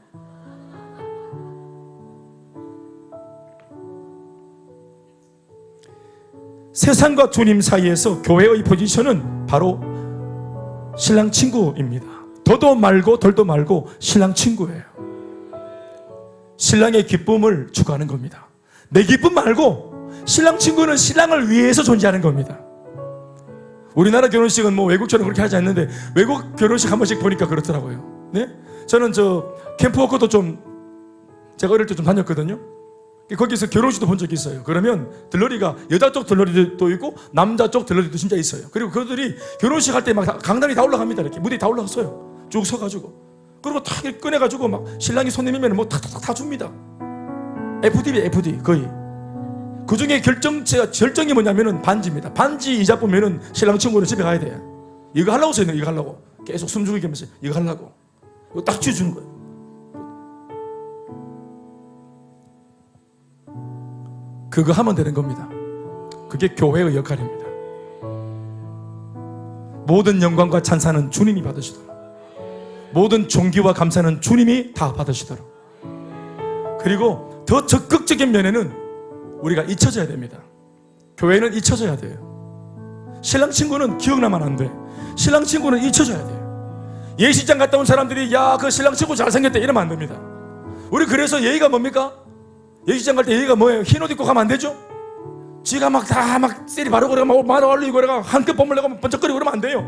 세상과 주님 사이에서 교회의 포지션은 바로 신랑 친구입니다. 더도 말고 덜도 말고 신랑 친구예요. 신랑의 기쁨을 추구하는 겁니다. 내 기쁨 말고 신랑 친구는 신랑을 위해서 존재하는 겁니다. 우리나라 결혼식은 뭐 외국처럼 그렇게 하지 않는데 외국 결혼식 한 번씩 보니까 그렇더라고요. 네? 저는 저 캠프워크도 좀 제가 어릴 때 좀 다녔거든요. 거기서 결혼식도 본 적이 있어요. 그러면 들러리가 여자 쪽 들러리도 있고 남자 쪽 들러리도 진짜 있어요. 그리고 그들이 결혼식 할 때 막 강단이 다 올라갑니다. 이렇게 무대 다 올라갔어요. 쭉 서가지고 그리고 탁 꺼내가지고 막 신랑이 손님이면 뭐 탁탁탁 다 줍니다. FD 거의. 그 중에 결정이 뭐냐면은 반지입니다. 반지 이자 보면은 신랑 친구는 집에 가야 돼요. 이거 하려고 써있는 이거 하려고 계속 숨죽이게 하면서 이거 하려고 이거 딱 쥐어주는 거예요. 그거 하면 되는 겁니다. 그게 교회의 역할입니다. 모든 영광과 찬사는 주님이 받으시도록, 모든 존귀와 감사는 주님이 다 받으시도록, 그리고 더 적극적인 면에는 우리가 잊혀져야 됩니다. 교회는 잊혀져야 돼요. 신랑 친구는 기억나면 안 돼. 신랑 친구는 잊혀져야 돼요. 예식장 갔다 온 사람들이 야, 그 신랑 친구 잘생겼대 이러면 안 됩니다. 우리 그래서 예의가 뭡니까? 예식장 갈 때 예의가 뭐예요? 흰 옷 입고 가면 안 되죠? 지가 막 다 막 셀이 바르고 그러고 말 올리고 그러고 한끗 뽐물려고 번쩍거리고 그러면 안 돼요.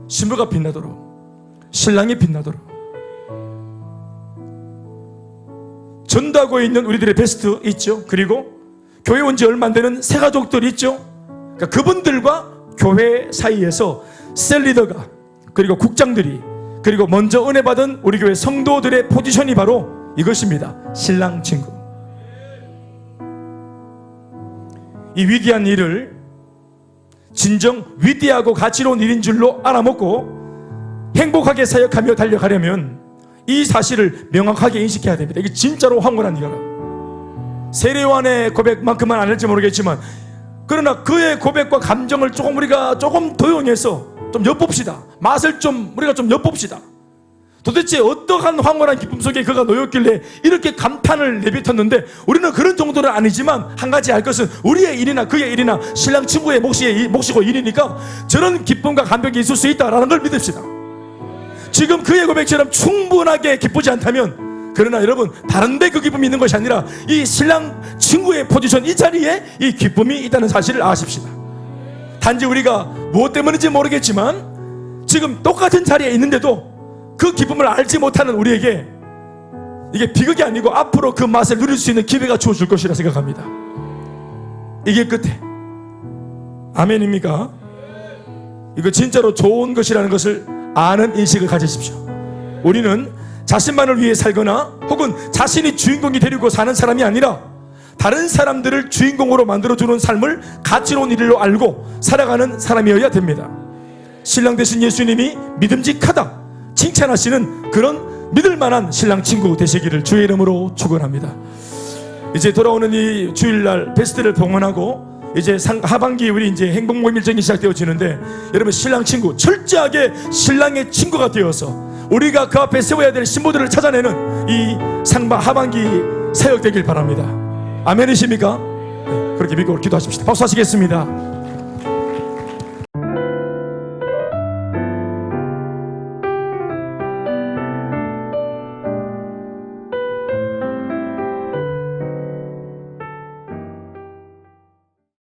신부가 빛나도록, 신랑이 빛나도록, 전도하고 있는 우리들의 베스트 있죠. 그리고 교회 온 지 얼마 안 되는 새 가족들 있죠. 그러니까 그분들과 교회 사이에서 셀리더가, 그리고 국장들이, 그리고 먼저 은혜 받은 우리 교회 성도들의 포지션이 바로 이것입니다. 신랑 친구. 이 위대한 일을 진정 위대하고 가치로운 일인 줄로 알아먹고 행복하게 사역하며 달려가려면 이 사실을 명확하게 인식해야 됩니다. 이게 진짜로 황홀한 일이라. 세례요한의 고백만큼은 안 할지 모르겠지만, 그러나 그의 고백과 감정을 우리가 조금 도용해서 좀 엿봅시다. 맛을 우리가 좀 엿봅시다. 도대체 어떠한 황홀한 기쁨 속에 그가 놓였길래 이렇게 감탄을 내뱉었는데, 우리는 그런 정도는 아니지만 한 가지 알 것은 우리의 일이나 그의 일이나 신랑 친구의 몫이고 일이니까 저런 기쁨과 감격이 있을 수 있다라는 걸 믿읍시다. 지금 그의 고백처럼 충분하게 기쁘지 않다면, 그러나 여러분 다른 데 그 기쁨이 있는 것이 아니라 이 신랑 친구의 포지션, 이 자리에 이 기쁨이 있다는 사실을 아십시다. 단지 우리가 무엇 때문인지 모르겠지만 지금 똑같은 자리에 있는데도 그 기쁨을 알지 못하는 우리에게 이게 비극이 아니고 앞으로 그 맛을 누릴 수 있는 기회가 주어질 것이라 생각합니다. 이게 끝에. 아멘입니까? 이거 진짜로 좋은 것이라는 것을 아는 인식을 가지십시오. 우리는 자신만을 위해 살거나 혹은 자신이 주인공이 되려고 사는 사람이 아니라 다른 사람들을 주인공으로 만들어주는 삶을 가치로운 일로 알고 살아가는 사람이어야 됩니다. 신랑 되신 예수님이 믿음직하다 칭찬하시는 그런 믿을만한 신랑 친구 되시기를 주의 이름으로 축원합니다. 이제 돌아오는 이 주일날 베스트를 봉헌하고 이제 하반기 우리 이제 행복 모임 일정이 시작되어지는데, 여러분 신랑 친구 철저하게 신랑의 친구가 되어서 우리가 그 앞에 세워야 될 신부들을 찾아내는 이 하반기 사역 되길 바랍니다. 아멘이십니까? 네, 그렇게 믿고 기도하십시다. 박수하시겠습니다.